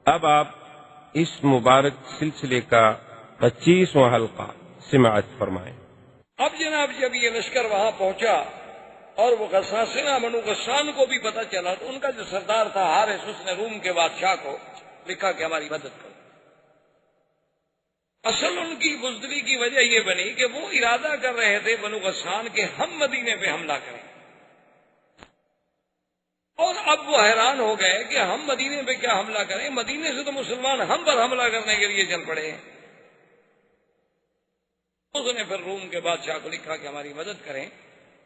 اب آپ اس مبارک سلسلے کا 25واں حلقہ سماعت فرمائیں۔ اب جناب جب یہ لشکر وہاں پہنچا اور وہ غساسنہ بنو غسان کو بھی پتہ چلا تو ان کا جو سردار تھا حارث، اس نے روم کے بادشاہ کو لکھا کہ ہماری مدد کرو۔ اصل ان کی بزدلی کی وجہ یہ بنی کہ وہ ارادہ کر رہے تھے بنو غسان کے ہم مدینے پہ حملہ کریں، اور اب وہ حیران ہو گئے کہ ہم مدینے پہ کیا حملہ کریں، مدینے سے تو مسلمان ہم پر حملہ کرنے کے لیے چل پڑے ہیں۔ اس نے پھر روم کے بادشاہ کو لکھا کہ ہماری مدد کریں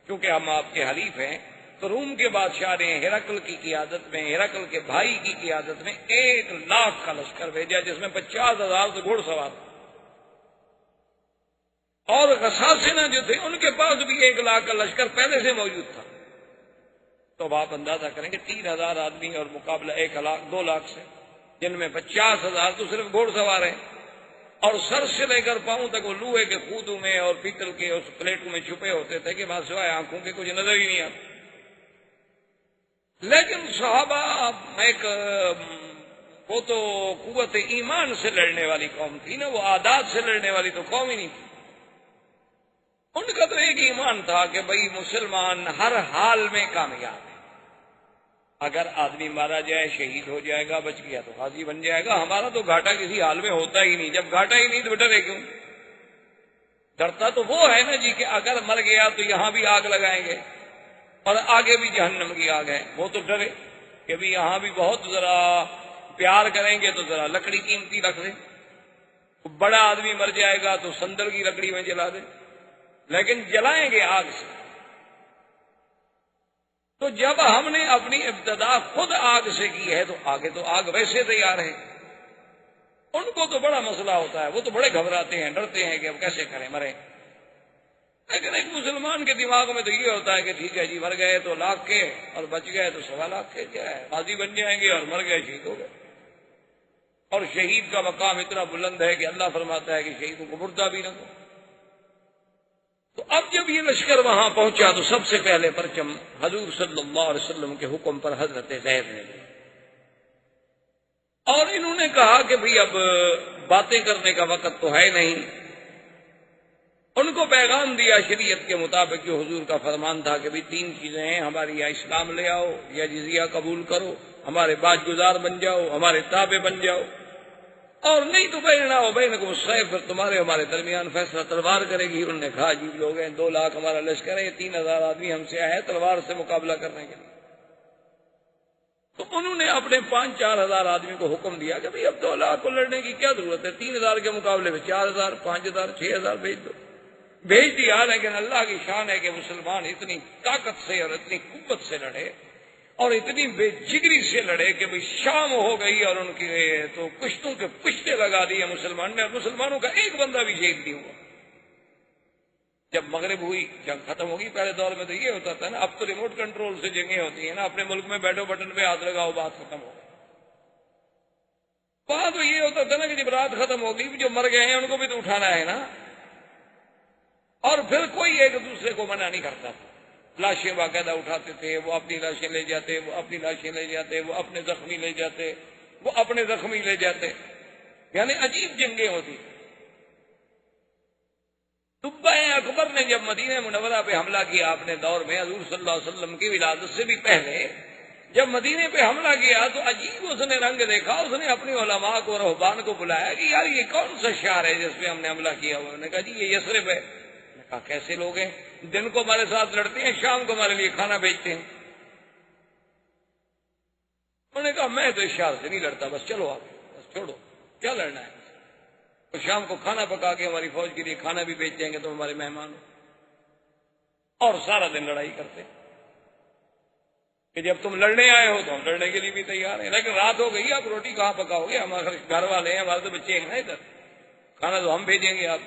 کیونکہ ہم آپ کے حلیف ہیں۔ تو روم کے بادشاہ نے ہرقل کی قیادت میں، ہرقل کے بھائی کی قیادت میں 1,00,000 کا لشکر بھیجا، جس میں 50,000 تو گھوڑ سوار، اور غساسنہ جو تھے ان کے پاس بھی 1,00,000 کا لشکر پہلے سے موجود تھا۔ تو اب آپ اندازہ کریں کہ 3,000 آدمی اور مقابلہ 2,00,000 سے، جن میں 50,000 تو صرف گھوڑ سوار ہیں، اور سر سے لے کر پاؤں تک وہ لوہے کے خودوں میں اور پیتل کے اس پلیٹوں میں چھپے ہوتے تھے کہ وہاں سوائے آنکھوں کے کچھ نظر ہی نہیں آتا۔ لیکن صحابہ وہ تو قوت ایمان سے لڑنے والی قوم تھی نا، وہ عادات سے لڑنے والی تو قوم ہی نہیں تھی۔ ان کا تو ایک ایمان تھا کہ بھئی مسلمان ہر حال میں کامیاب ہے، اگر آدمی مارا جائے شہید ہو جائے گا، بچ گیا تو غازی بن جائے گا، ہمارا تو گھاٹا کسی حال میں ہوتا ہی نہیں۔ جب گھاٹا ہی نہیں تو ڈرے کیوں؟ ڈرتا تو وہ ہے نا جی کہ اگر مر گیا تو یہاں بھی آگ لگائیں گے اور آگے بھی جہنم کی آگ ہے، وہ تو ڈرے کہ بھی یہاں بھی بہت ذرا پیار کریں گے تو ذرا لکڑی قیمتی رکھ دیں، بڑا آدمی مر جائے گا تو سندل کی لکڑی میں جلا دیں، لیکن جلائیں گے آگ سے۔ تو جب ہم نے اپنی ابتدا خود آگ سے کی ہے تو آگے تو آگ ویسے تیار ہے۔ ان کو تو بڑا مسئلہ ہوتا ہے، وہ تو بڑے گھبراتے ہیں، ڈرتے ہیں کہ اب کیسے کریں، مریں۔ لیکن ایک مسلمان کے دماغ میں تو یہ ہوتا ہے کہ ٹھیک ہے جی، مر گئے تو 1,00,000 کے اور بچ گئے تو 1,25,000 کے، کیا ہے، غازی بن جائیں گے، اور مر گئے شہید ہو گئے۔ اور شہید کا مقام اتنا بلند ہے کہ اللہ فرماتا ہے کہ شہیدوں کو مردہ بھی نہ دو۔ تو اب جب یہ لشکر وہاں پہنچا تو سب سے پہلے پرچم حضور صلی اللہ علیہ وسلم کے حکم پر حضرت زید نے لی، اور انہوں نے کہا کہ بھئی اب باتیں کرنے کا وقت تو ہے نہیں۔ ان کو پیغام دیا شریعت کے مطابق، جو حضور کا فرمان تھا کہ بھئی 3 چیزیں ہیں ہماری، یا اسلام لے آؤ، یا جزیہ قبول کرو، ہمارے باج گزار بن جاؤ، ہمارے تابع بن جاؤ، اور نہیں تو بیننا و بینکم السیف، پھر تمہارے ہمارے درمیان فیصلہ تلوار کرے گی۔ انہوں نے کہا عجیب لوگ ہیں، 2,00,000 ہمارا لشکر ہے، 3,000 آدمی ہم سے آئے ہیں تلوار سے مقابلہ کرنے کے لیے۔ تو انہوں نے اپنے 5-4 ہزار آدمی کو حکم دیا کہ بھئی اب 2,00,000 کو لڑنے کی کیا ضرورت ہے، 3,000 کے مقابلے میں 4,000، 5,000، 6,000 بھیج دو۔ بھیج دیا، لیکن اللہ کی شان ہے کہ مسلمان اتنی طاقت سے اور اتنی قوت سے لڑے اور اتنی بے جگری سے لڑے کہ بھئی شام ہو گئی اور ان کی تو کشتوں کے پشتے لگا دیے مسلمان نے، اور مسلمانوں کا ایک بندہ بھی شہید نہیں ہوا۔ جب مغرب ہوئی، جنگ ختم ہوگی۔ پہلے دور میں تو یہ ہوتا تھا نا، اب تو ریموٹ کنٹرول سے جنگیں ہوتی ہیں نا، اپنے ملک میں بیٹھو بٹن پہ ہاتھ لگاؤ، بات ختم ہو گئی۔ وہاں تو یہ ہوتا تھا نا کہ جب رات ختم ہوگی، جو مر گئے ہیں ان کو بھی تو اٹھانا ہے نا، اور پھر کوئی ایک دوسرے کو منع نہیں کرتا تھا۔ لاشیں باقاعدہ اٹھاتے تھے، وہ اپنی لاشیں لے جاتے، وہ اپنی لاشیں لے جاتے، وہ اپنے زخمی لے جاتے، وہ اپنے زخمی لے جاتے، یعنی عجیب جنگیں ہوتی۔ طبع اکبر نے جب مدینہ منورہ پہ حملہ کیا اپنے دور میں، حضور صلی اللہ علیہ وسلم کی ولادت سے بھی پہلے جب مدینے پہ حملہ کیا تو عجیب اس نے رنگ دیکھا۔ اس نے اپنی علماء کو، رہبان کو بلایا کہ یار یہ کون سا شہر ہے جس پہ ہم نے حملہ کیا ہوا؟ انہوں نے کہا جی یہ یثرب ہے۔ میں نے کہا کیسے لوگ ہیں، دن کو ہمارے ساتھ لڑتے ہیں، شام کو ہمارے لیے کھانا بیچتے ہیں۔ انہوں نے کہا میں تو اس شہر سے نہیں لڑتا، بس چلو آپ، بس چھوڑو، کیا لڑنا ہے۔ تو شام کو کھانا پکا کے ہماری فوج کے لیے کھانا بھی بیچ دیں گے تو ہمارے مہمان ہو، اور سارا دن لڑائی کرتے کہ جب تم لڑنے آئے ہو تو ہم لڑنے کے لیے بھی تیار ہیں، لیکن رات ہو گئی، آپ روٹی کہاں پکاؤ گے، ہمارے گھر والے ہیں، ہمارے تو بچے ہیں نا ادھر، کھانا تو ہم بھیجیں گے آپ۔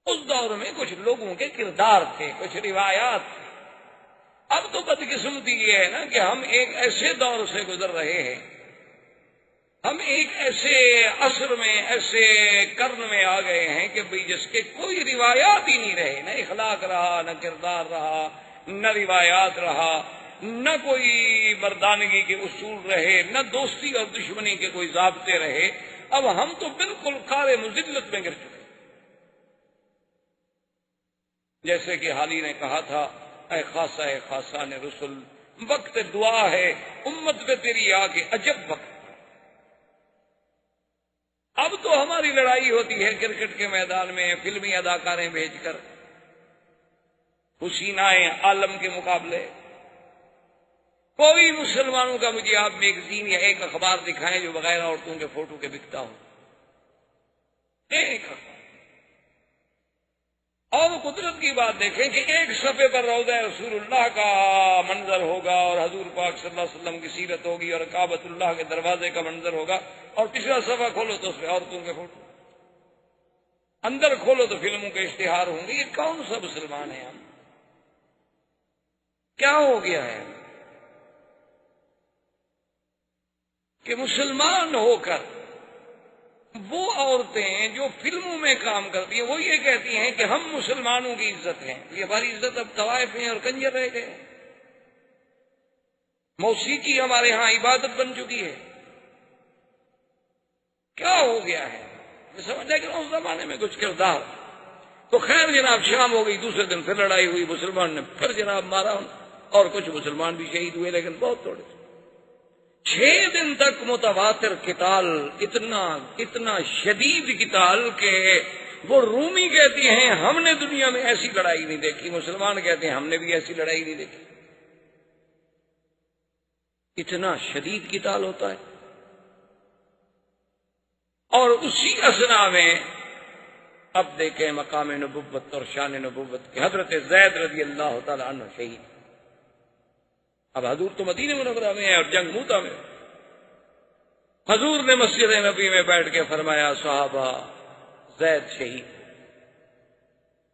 اس دور میں کچھ لوگوں کے کردار تھے، کچھ روایات تھے۔ اب تو بدقسمتی یہ ہے نا کہ ہم ایک ایسے دور سے گزر رہے ہیں، ہم ایک ایسے عصر میں، ایسے قرن میں آ گئے ہیں کہ بھئی جس کے کوئی روایات ہی نہیں رہے، نہ اخلاق رہا، نہ کردار رہا، نہ روایات رہا، نہ کوئی مردانگی کے اصول رہے، نہ دوستی اور دشمنی کے کوئی ضابطے رہے، اب ہم تو بالکل کار مذلت میں گر چکے۔ جیسے کہ حالی نے کہا تھا، اے خاصہ اے خاصان رسل، وقت دعا ہے امت پہ تیری آ کے عجب وقت۔ اب تو ہماری لڑائی ہوتی ہے کرکٹ کے میدان میں فلمی اداکاریں بھیج کر، حسینائیں عالم کے مقابلے۔ کوئی مسلمانوں کا مجھے آپ میگزین یا ایک اخبار دکھائیں جو بغیر عورتوں کے فوٹو کے بکتا ہو، ایک اخبار۔ اور قدرت کی بات دیکھیں کہ ایک صفحے پر روضہ رسول اللہ کا منظر ہوگا اور حضور پاک صلی اللہ علیہ وسلم کی سیرت ہوگی اور کعبۃ اللہ کے دروازے کا منظر ہوگا، اور پچھلا صفحہ کھولو تو اس پہ عورتوں کے فوٹو، اندر کھولو تو فلموں کے اشتہار ہوں گے۔ یہ کون سا مسلمان ہے؟ ہم کیا ہو گیا ہے کہ مسلمان ہو کر وہ عورتیں جو فلموں میں کام کرتی ہیں وہ یہ کہتی ہیں کہ ہم مسلمانوں کی عزت ہیں؟ یہ ہماری عزت اب طوائف ہیں اور کنجر رہ گئے۔ موسیقی ہمارے ہاں عبادت بن چکی ہے۔ کیا ہو گیا ہے؟ میں سمجھا کہ اس زمانے میں کچھ کردار تو خیر جناب، شام ہو گئی، دوسرے دن پھر لڑائی ہوئی، مسلمان نے پھر جناب مارا، اور کچھ مسلمان بھی شہید ہوئے لیکن بہت تھوڑے۔ 6 دن تک متواتر قتال، اتنا شدید قتال کہ وہ رومی کہتی ہیں ہم نے دنیا میں ایسی لڑائی نہیں دیکھی، مسلمان کہتے ہیں ہم نے بھی ایسی لڑائی نہیں دیکھی۔ اتنا شدید قتال ہوتا ہے۔ اور اسی اثنا میں اب دیکھیں مقام نبوت اور شان نبوت کے حضرت زید رضی اللہ تعالی عنہ شہید۔ اب حضور تو مدینہ منورہ میں ہے اور جنگ موتا میں۔ حضور نے مسجد نبی میں بیٹھ کے فرمایا، صحابہ زید شہید،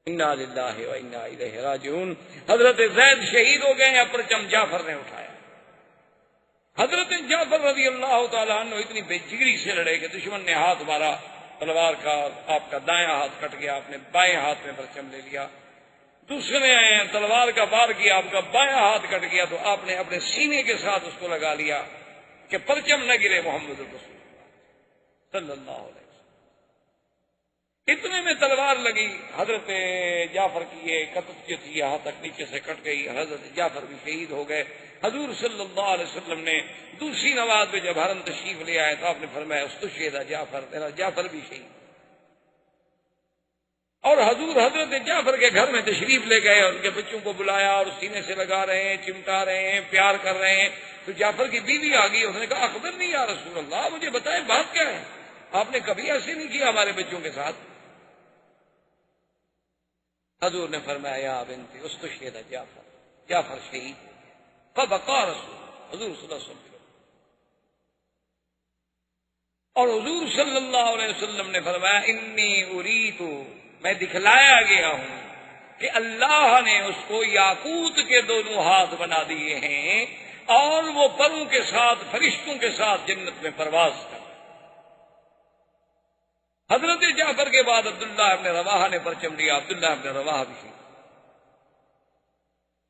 انا للہ و انا الیہ راجعون۔ حضرت زید شہید ہو گئے ہیں، پرچم جعفر نے اٹھایا۔ حضرت جعفر رضی اللہ تعالیٰ عنہ اتنی بے جگری سے لڑے کہ دشمن نے ہاتھ مارا تلوار کا، آپ کا دائیں ہاتھ کٹ گیا، آپ نے بائیں ہاتھ میں پرچم لے لیا۔ دوسرے نے تلوار کا وار کیا، آپ کا بائیں ہاتھ کٹ گیا تو آپ نے اپنے سینے کے ساتھ اس کو لگا لیا کہ پرچم نہ گرے محمد رسول اللہ صلی اللہ علیہ وسلم۔ اتنے میں تلوار لگی، حضرت جعفر کی یہ کتف جو تھی یہاں تک نیچے سے کٹ گئی، حضرت جعفر بھی شہید ہو گئے۔ حضور صلی اللہ علیہ وسلم نے دوسری نماز میں جب حرم تشریف لے آئے تو آپ نے فرمایا استشہد جعفر، میرا جعفر بھی شہید۔ اور حضور حضرت جعفر کے گھر میں تشریف لے گئے اور ان کے بچوں کو بلایا اور سینے سے لگا رہے ہیں، چمٹا رہے ہیں، پیار کر رہے ہیں۔ تو جعفر کی بیوی آ گئی، اس نے کہا اخبرنی یا رسول اللہ، مجھے بتائیں بات کیا ہے، آپ نے کبھی ایسے نہیں کیا ہمارے بچوں کے ساتھ۔ حضور نے فرمایا یا بنتی استشہد جعفر، جعفر شہید۔ فبقى رسول حضور صلی اللہ علیہ وسلم، اور حضور صلی اللہ علیہ وسلم نے فرمایا انی اریت، میں دکھلایا گیا ہوں کہ اللہ نے اس کو یاقوت کے دونوں ہاتھ بنا دیے ہیں اور وہ پروں کے ساتھ فرشتوں کے ساتھ جنت میں پرواز کر۔ حضرت جعفر کے بعد عبداللہ ابن رواحہ نے پرچم لیا، عبداللہ ابن رواحہ بھی شہید۔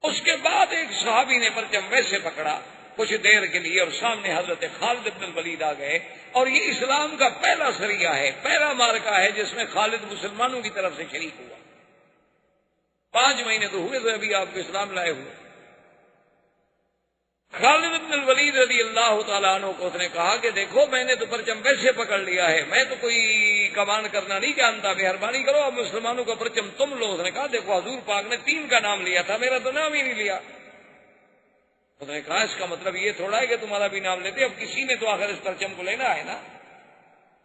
اس کے بعد ایک صحابی نے پرچم ویسے پکڑا کچھ دیر کے لیے اور سامنے حضرت خالد بن الولید آ گئے، اور یہ اسلام کا پہلا سریہ ہے، پہلا معرکہ ہے جس میں خالد مسلمانوں کی طرف سے شریک ہوا۔ 5 مہینے تو ہوئے تھے ابھی آپ کو اسلام لائے ہوئے۔ خالد بن الولید رضی اللہ تعالیٰ عنہ کو اس نے کہا کہ دیکھو میں نے تو پرچم ویسے پکڑ لیا ہے، میں تو کوئی کمان کرنا نہیں جانتا، مہربانی کرو اب مسلمانوں کا پرچم تم لو۔ اس نے کہا دیکھو حضور پاک نے 3 کا نام لیا تھا، میرا تو نام ہی نہیں لیا۔ اس نے کہا اس کا مطلب یہ تھوڑا ہے کہ تمہارا بھی نام لیتے، اب کسی نے تو آخر اس پرچم کو لینا ہے نا۔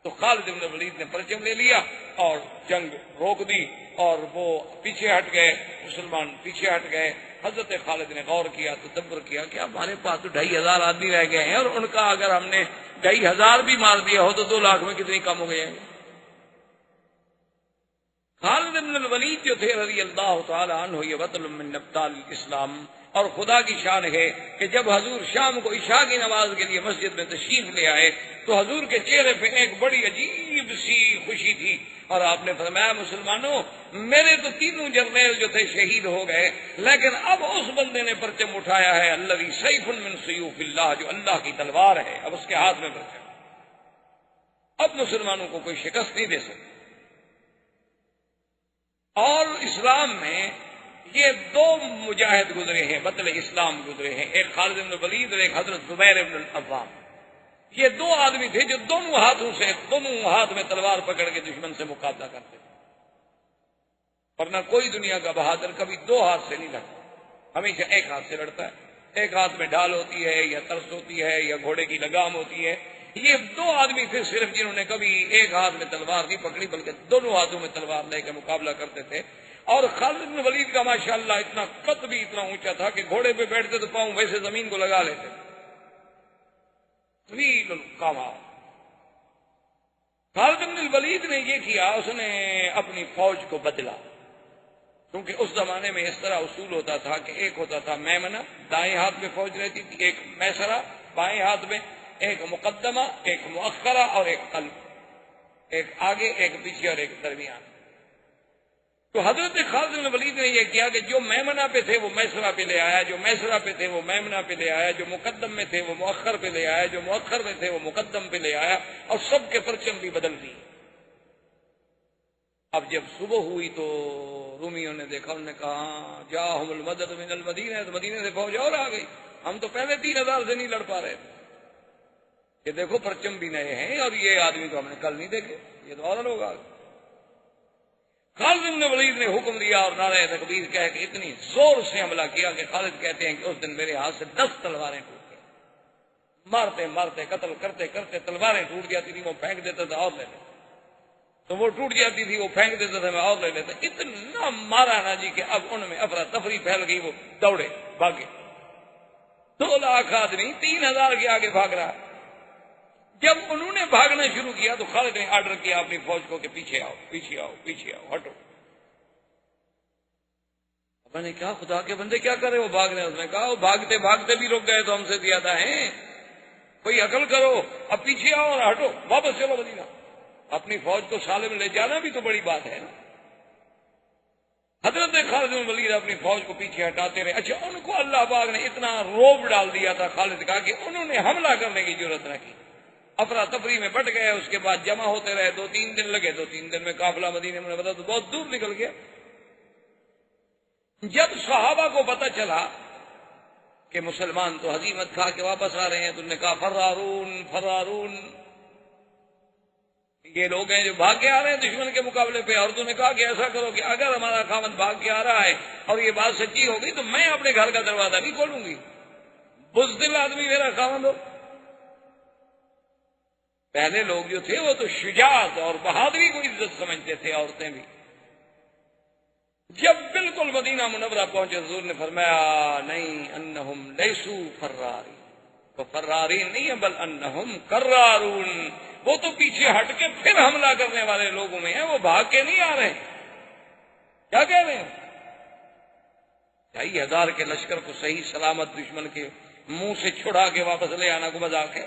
تو خالد بن الولید نے پرچم لے لیا اور جنگ روک دی اور وہ پیچھے ہٹ گئے، مسلمان پیچھے ہٹ گئے۔ حضرت خالد نے غور کیا، تدبر کیا کہ اب ہمارے پاس تو 2500 آدمی رہ گئے ہیں اور ان کا اگر ہم نے 2500 بھی مار دیا ہو تو 2 لاکھ میں کتنی کم ہو گئے ہیں۔ خالد بن الولید جو تھے رضی اللہ تعالی عنہ، یہ بطل من ابطال الاسلام، اور خدا کی شان ہے کہ جب حضور شام کو عشاء کی نماز کے لیے مسجد میں تشریف لے آئے تو حضور کے چہرے پہ ایک بڑی عجیب سی خوشی تھی، اور آپ نے فرمایا مسلمانوں میرے تو تینوں جرنیل جو تھے شہید ہو گئے، لیکن اب اس بندے نے پرچم اٹھایا ہے الذی سیف من سیوف اللہ، جو اللہ کی تلوار ہے، اب اس کے ہاتھ میں پرچم، اب مسلمانوں کو کوئی شکست نہیں دے سکتا۔ اور اسلام میں یہ دو مجاہد گزرے ہیں، بطل اسلام گزرے ہیں، ایک خالد بن ولید اور ایک حضرت زبیر بن العوام۔ یہ دو آدمی تھے جو دونوں ہاتھ میں تلوار پکڑ کے دشمن سے مقابلہ کرتے تھے، ورنہ کوئی دنیا کا بہادر کبھی دو ہاتھ سے نہیں لڑتا، ہمیشہ ایک ہاتھ سے لڑتا ہے، ایک ہاتھ میں ڈھال ہوتی ہے یا ترس ہوتی ہے یا گھوڑے کی لگام ہوتی ہے۔ یہ دو آدمی تھے صرف جنہوں نے کبھی ایک ہاتھ میں تلوار نہیں پکڑی بلکہ دونوں ہاتھوں میں تلوار لے کے مقابلہ کرتے تھے۔ اور خالد بن ولید کا ماشاءاللہ اتنا قد بھی اتنا اونچا تھا کہ گھوڑے پہ بیٹھتے تو پاؤں ویسے زمین کو لگا لیتے، طویل القامت۔ خالد بن الولید نے یہ کیا، اس نے اپنی فوج کو بدلا، کیونکہ اس زمانے میں اس طرح اصول ہوتا تھا کہ ایک ہوتا تھا میمنہ، دائیں ہاتھ میں فوج رہتی تھی، ایک میسرہ بائیں ہاتھ میں، ایک مقدمہ، ایک مؤخرہ اور ایک قلب، ایک آگے ایک پیچھے اور ایک درمیان۔ تو حضرت خالد بن ولید نے یہ کیا کہ جو میمنہ پہ تھے وہ میسرہ پہ لے آیا، جو میسرہ پہ تھے وہ میمنہ پہ لے آیا، جو مقدم میں تھے وہ مؤخر پہ لے آیا، جو مؤخر میں تھے وہ مقدم پہ لے آیا، اور سب کے پرچم بھی بدل دیے۔ اب جب صبح ہوئی تو رومیوں نے دیکھا، انہوں نے کہا جاءہم المدد من المدینہ، تو مدینے سے فوج اور آ گئی، ہم تو پہلے 3000 سے نہیں لڑ پا رہے تھے، یہ دیکھو پرچم بھی نئے ہیں اور یہ آدمی تو ہم نے کل نہیں دیکھے، یہ تو اور لوگ آ گئے۔ خالد بن ولید نے حکم دیا اور نعرہ تکبیر کہہ کے اتنی زور سے حملہ کیا کہ خالد کہتے ہیں کہ اس دن میرے ہاتھ سے 10 تلواریں ٹوٹ گئی، مارتے مارتے قتل کرتے کرتے تلواریں ٹوٹ جاتی تھی، وہ پھینک دیتا تھا اور لے لیتا، تو وہ ٹوٹ جاتی تھی وہ پھینک دیتا تھا میں اور لے لیتا، اتنا مارا نا جی کہ اب ان میں افراتفری پھیل گئی، وہ دوڑے بھاگے، 2 لاکھ آدمی 3000 کے آگے بھاگ رہا۔ جب انہوں نے بھاگنا شروع کیا تو خالد نے آرڈر کیا اپنی فوج کو کہ پیچھے آؤ پیچھے آؤ پیچھے آؤ، ہٹو۔ میں نے کہا خدا کے بندے کیا کرے، وہ بھاگ رہے ہیں، اس نے کہا وہ بھاگتے بھاگتے بھی رک گئے تو ہم سے زیادہ ہیں، کوئی عقل کرو، اب پیچھے آؤ اور ہٹو، واپس چلو مدینہ۔ اپنی فوج کو سالم لے جانا بھی تو بڑی بات ہے نا۔ حضرت خالد بن ولید اپنی فوج کو پیچھے ہٹاتے رہے۔ اچھا ان کو اللہ پاک نے اتنا روب ڈال دیا تھا خالد کا کہ انہوں نے حملہ کرنے کی ضرورت نہ کی، افراتفری میں بٹ گئے، اس کے بعد جمع ہوتے رہے، 2-3 دن لگے، 2-3 دن میں قافلہ مدینے میں بتا تو بہت دور نکل گیا۔ جب صحابہ کو پتہ چلا کہ مسلمان تو ہزیمت کھا کے واپس آ رہے ہیں تو انہوں نے کہا فرارون فرارون، یہ لوگ ہیں جو بھاگ کے آ رہے ہیں دشمن کے مقابلے پہ، اور انہوں نے کہا کہ ایسا کرو کہ اگر ہمارا خاوند بھاگ کے آ رہا ہے اور یہ بات سچی ہوگی تو میں اپنے گھر کا دروازہ نہیں کھولوں گی، بزدل آدمی میرا خاوند ہو۔ پہلے لوگ جو تھے وہ تو شجاعت اور بہادری کو عزت سمجھتے تھے، عورتیں بھی۔ جب بالکل مدینہ منورہ پہنچے حضور نے فرمایا نہیں، انہم لیسو فراری، تو فرارین نہیں ہے بل انہم کرارون، وہ تو پیچھے ہٹ کے پھر حملہ کرنے والے لوگوں میں ہیں، وہ بھاگ کے نہیں آ رہے۔ کیا کہہ رہے ہیں؟ 2,500 کے لشکر کو صحیح سلامت دشمن کے منہ سے چھڑا کے واپس لے آنا کو مذاق ہے؟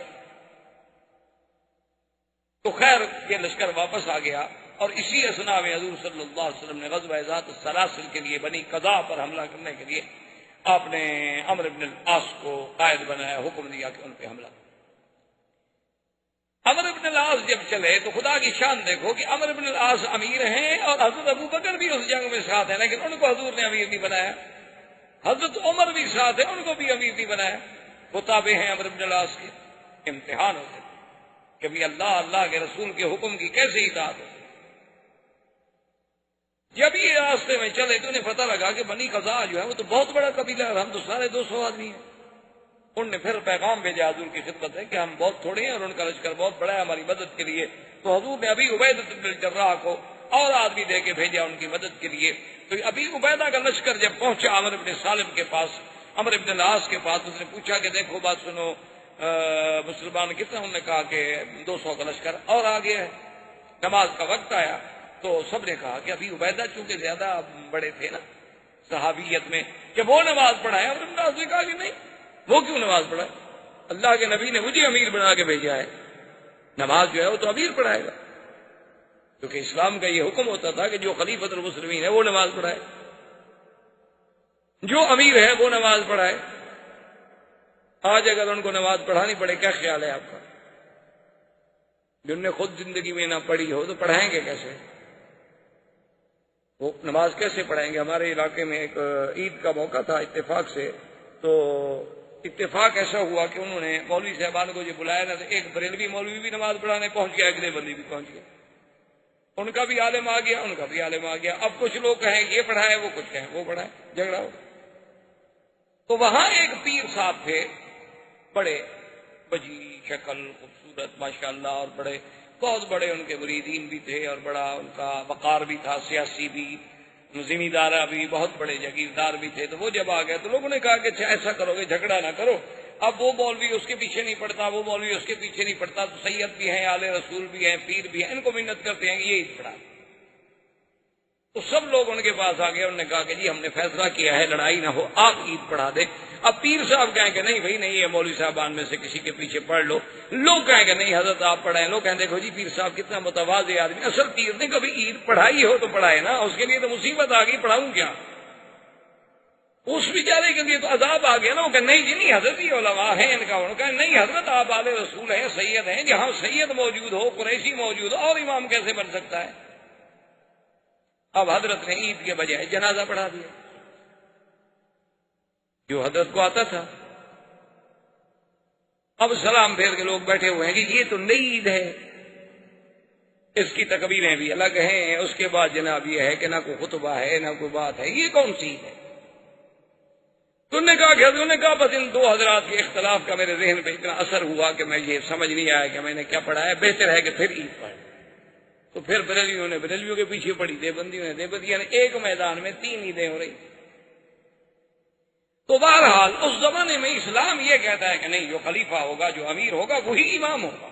تو خیر یہ لشکر واپس آ گیا، اور اسی اثناء میں حضور صلی اللہ علیہ وسلم نے غزوہ ذات السلاسل کے لیے بنی قضاء پر حملہ کرنے کے لیے آپ نے عمرو بن العاص کو قائد بنایا، حکم دیا کہ ان پہ حملہ۔ عمرو بن العاص جب چلے تو خدا کی شان دیکھو کہ عمرو بن العاص امیر ہیں اور حضرت ابو بکر بھی اس جنگ میں ساتھ ہیں، لیکن ان کو حضور نے امیر نہیں بنایا، حضرت عمر بھی ساتھ ہیں، ان کو بھی امیر نہیں بنایا، وہ تابع ہیں عمرو بن العاص کے۔ امتحان ہوتے کہ بھی اللہ کے رسول کے حکم کی کیسے اطاعت ہو۔ جب یہ راستے میں چلے تو انہیں پتہ لگا کہ بنی قضاء جو ہے وہ تو بہت بڑا قبیلہ ہے اور ہم تو سارے 200 آدمی ہیں۔ انہوں نے پھر پیغام بھیجا حضور کی خدمت ہے کہ ہم بہت تھوڑے ہیں اور ان کا لشکر بہت بڑا ہے ہماری مدد کے لیے۔ تو حضور نے ابی عبیدہ بن الجراح کو اور آدمی دے کے بھیجا ان کی مدد کے لیے۔ تو ابی عبیدہ کا لشکر جب پہنچا عمرو بن سالم کے پاس، عمرو بن العاص کے پاس، اس نے پوچھا کہ دیکھو بات سنو، مسلمان کتنا؟ انہوں نے کہا کہ 200 کا لشکر اور آ گیا ہے۔ نماز کا وقت آیا تو سب نے کہا کہ ابھی عبیدہ چونکہ زیادہ بڑے تھے نا، صحابیت میں کہ وہ نماز پڑھائے. عمرو بن العاص نے کہا کہ نہیں, وہ کیوں نماز پڑھائے؟ اللہ کے نبی نے مجھے امیر بنا کے بھیجا ہے, نماز جو ہے وہ تو امیر پڑھائے گا, کیونکہ اسلام کا یہ حکم ہوتا تھا کہ جو خلیفۃ المسلمین ہے وہ نماز پڑھائے, جو امیر ہے وہ نماز پڑھائے. آج اگر ان کو نماز پڑھانی پڑے, کیا خیال ہے آپ کا؟ جن نے خود زندگی میں نہ پڑھی ہو تو پڑھائیں گے کیسے؟ وہ نماز کیسے پڑھائیں گے؟ ہمارے علاقے میں ایک عید کا موقع تھا اتفاق سے, تو اتفاق ایسا ہوا کہ انہوں نے مولوی صاحبان کو جو بلایا نا, تو ایک بریلوی مولوی بھی نماز پڑھانے پہنچ گیا, اگلے بندی بھی پہنچ گیا, ان کا بھی عالم آ گیا, ان کا بھی عالم آ گیا. اب کچھ لوگ کہیں یہ پڑھائے, وہ کچھ کہیں وہ پڑھائے, جھگڑا ہو. تو وہاں ایک پیر صاحب تھے, بڑے بجی شکل, خوبصورت ماشاءاللہ, اور بڑے بہت بڑے ان کے مریدین بھی تھے, اور بڑا ان کا وقار بھی تھا, سیاسی بھی, زمیندارہ بھی, بہت بڑے جاگیردار بھی تھے. تو وہ جب آ گئے تو لوگوں نے کہا کہ اچھا ایسا کرو گے, جھگڑا نہ کرو. اب وہ مولوی اس کے پیچھے نہیں پڑتا, وہ مولوی اس کے پیچھے نہیں پڑتا, تو سید بھی ہیں, آل رسول بھی ہیں, پیر بھی ہیں, ان کو منت کرتے ہیں کہ یہ عید پڑھا. تو سب لوگ ان کے پاس آ گئے, انہوں نے کہا کہ جی ہم نے فیصلہ کیا ہے لڑائی نہ ہو, آپ عید پڑھا دیں. اب پیر صاحب کہیں کہ نہیں بھائی نہیں, یہ مولوی صاحبان میں سے کسی کے پیچھے پڑھ لو. لوگ کہیں کہ نہیں حضرت آپ پڑھائیں. لوگ کہیں دیکھو جی پیر صاحب کتنا متواضع آدمی, اصل پیر نے کبھی عید پڑھائی ہو تو پڑھائے نا, اس کے لیے تو مصیبت آ گئی, پڑھاؤں کیا؟ اس بیچارے کے لیے تو عذاب آ گیا نا. وہ کہ نہیں جی نہیں حضرت, یہ علماء ہیں ان کا. انہوں نے کہا نہیں حضرت آپ آل رسول ہیں, سید ہیں, جہاں سید موجود ہو, قریشی موجود ہو, اور امام کیسے بن سکتا ہے؟ اب حضرت نے عید کے بجائے جنازہ پڑھا دیا, جو حضرت کو آتا تھا. اب سلام پھیر کے لوگ بیٹھے ہوئے ہیں کہ یہ تو نئی عید ہے, اس کی تکبیریں بھی الگ ہیں, اس کے بعد جناب یہ ہے کہ نہ کوئی خطبہ ہے نہ کوئی بات ہے, یہ کون سی عید ہے؟ تو نے کہا کہ حضرت نے کہا بس ان دو حضرات کے اختلاف کا میرے ذہن پہ اتنا اثر ہوا کہ میں یہ سمجھ نہیں آیا کہ میں نے کیا پڑھا ہے, بہتر ہے کہ پھر عید پڑھ. تو پھر بریلویوں نے بریلویوں کے پیچھے پڑی, دیوبندیوں نے دیوبندیوں نے, ایک میدان میں 3 عیدیں ہو رہی. تو بہرحال اس زمانے میں اسلام یہ کہتا ہے کہ نہیں, جو خلیفہ ہوگا, جو امیر ہوگا, وہی امام ہوگا.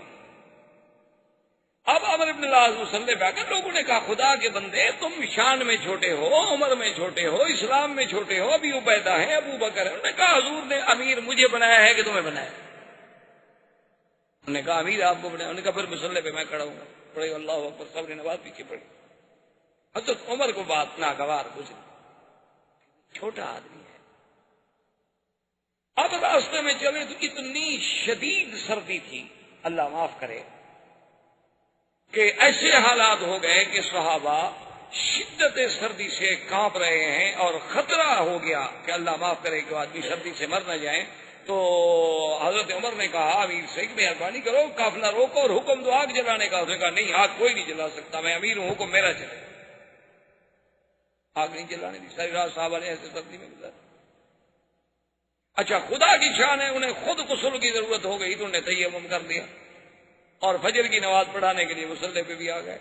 اب عمرو بن العاص مصلی پہ آ کر لوگوں نے کہا خدا کے بندے, تم شان میں چھوٹے ہو, عمر میں چھوٹے ہو, اسلام میں چھوٹے ہو, ابھی عبیدہ ہیں, ابو بکر ہے. انہوں نے کہا حضور نے امیر مجھے بنایا ہے کہ تمہیں بنایا؟ انہوں نے کہا امیر آپ کو بنایا. انہوں نے کہا پھر مصلی پہ میں کھڑا ہوں گا, پڑھے اللہ اکبر, سب نے نماز پیچھے پڑھی. حضرت عمر کو بات ناگوار گزری, چھوٹا آدمی ہے. اب راستے میں چلے تو اتنی شدید سردی تھی, اللہ معاف کرے, کہ ایسے حالات ہو گئے کہ صحابہ شدت سردی سے کانپ رہے ہیں, اور خطرہ ہو گیا کہ اللہ معاف کرے کہ آدمی سردی سے مر نہ جائیں. تو حضرت عمر نے کہا امیر سے کہ مہربانی کرو, قافلہ روکو اور حکم دو آگ جلانے کا. اس نے کہا نہیں, آگ کوئی نہیں جلا سکتا, میں امیر ہوں, حکم میرا چلے. آگ نہیں جلانے دی. ساری رات صحابہ نے ایسے سردی میں گزارا. اچھا خدا کی شان ہے, انہیں خود غسل کی ضرورت ہو گئی تو انہیں تیمم کر دیا, اور فجر کی نماز پڑھانے کے لیے مصلی پہ بھی آ گئے.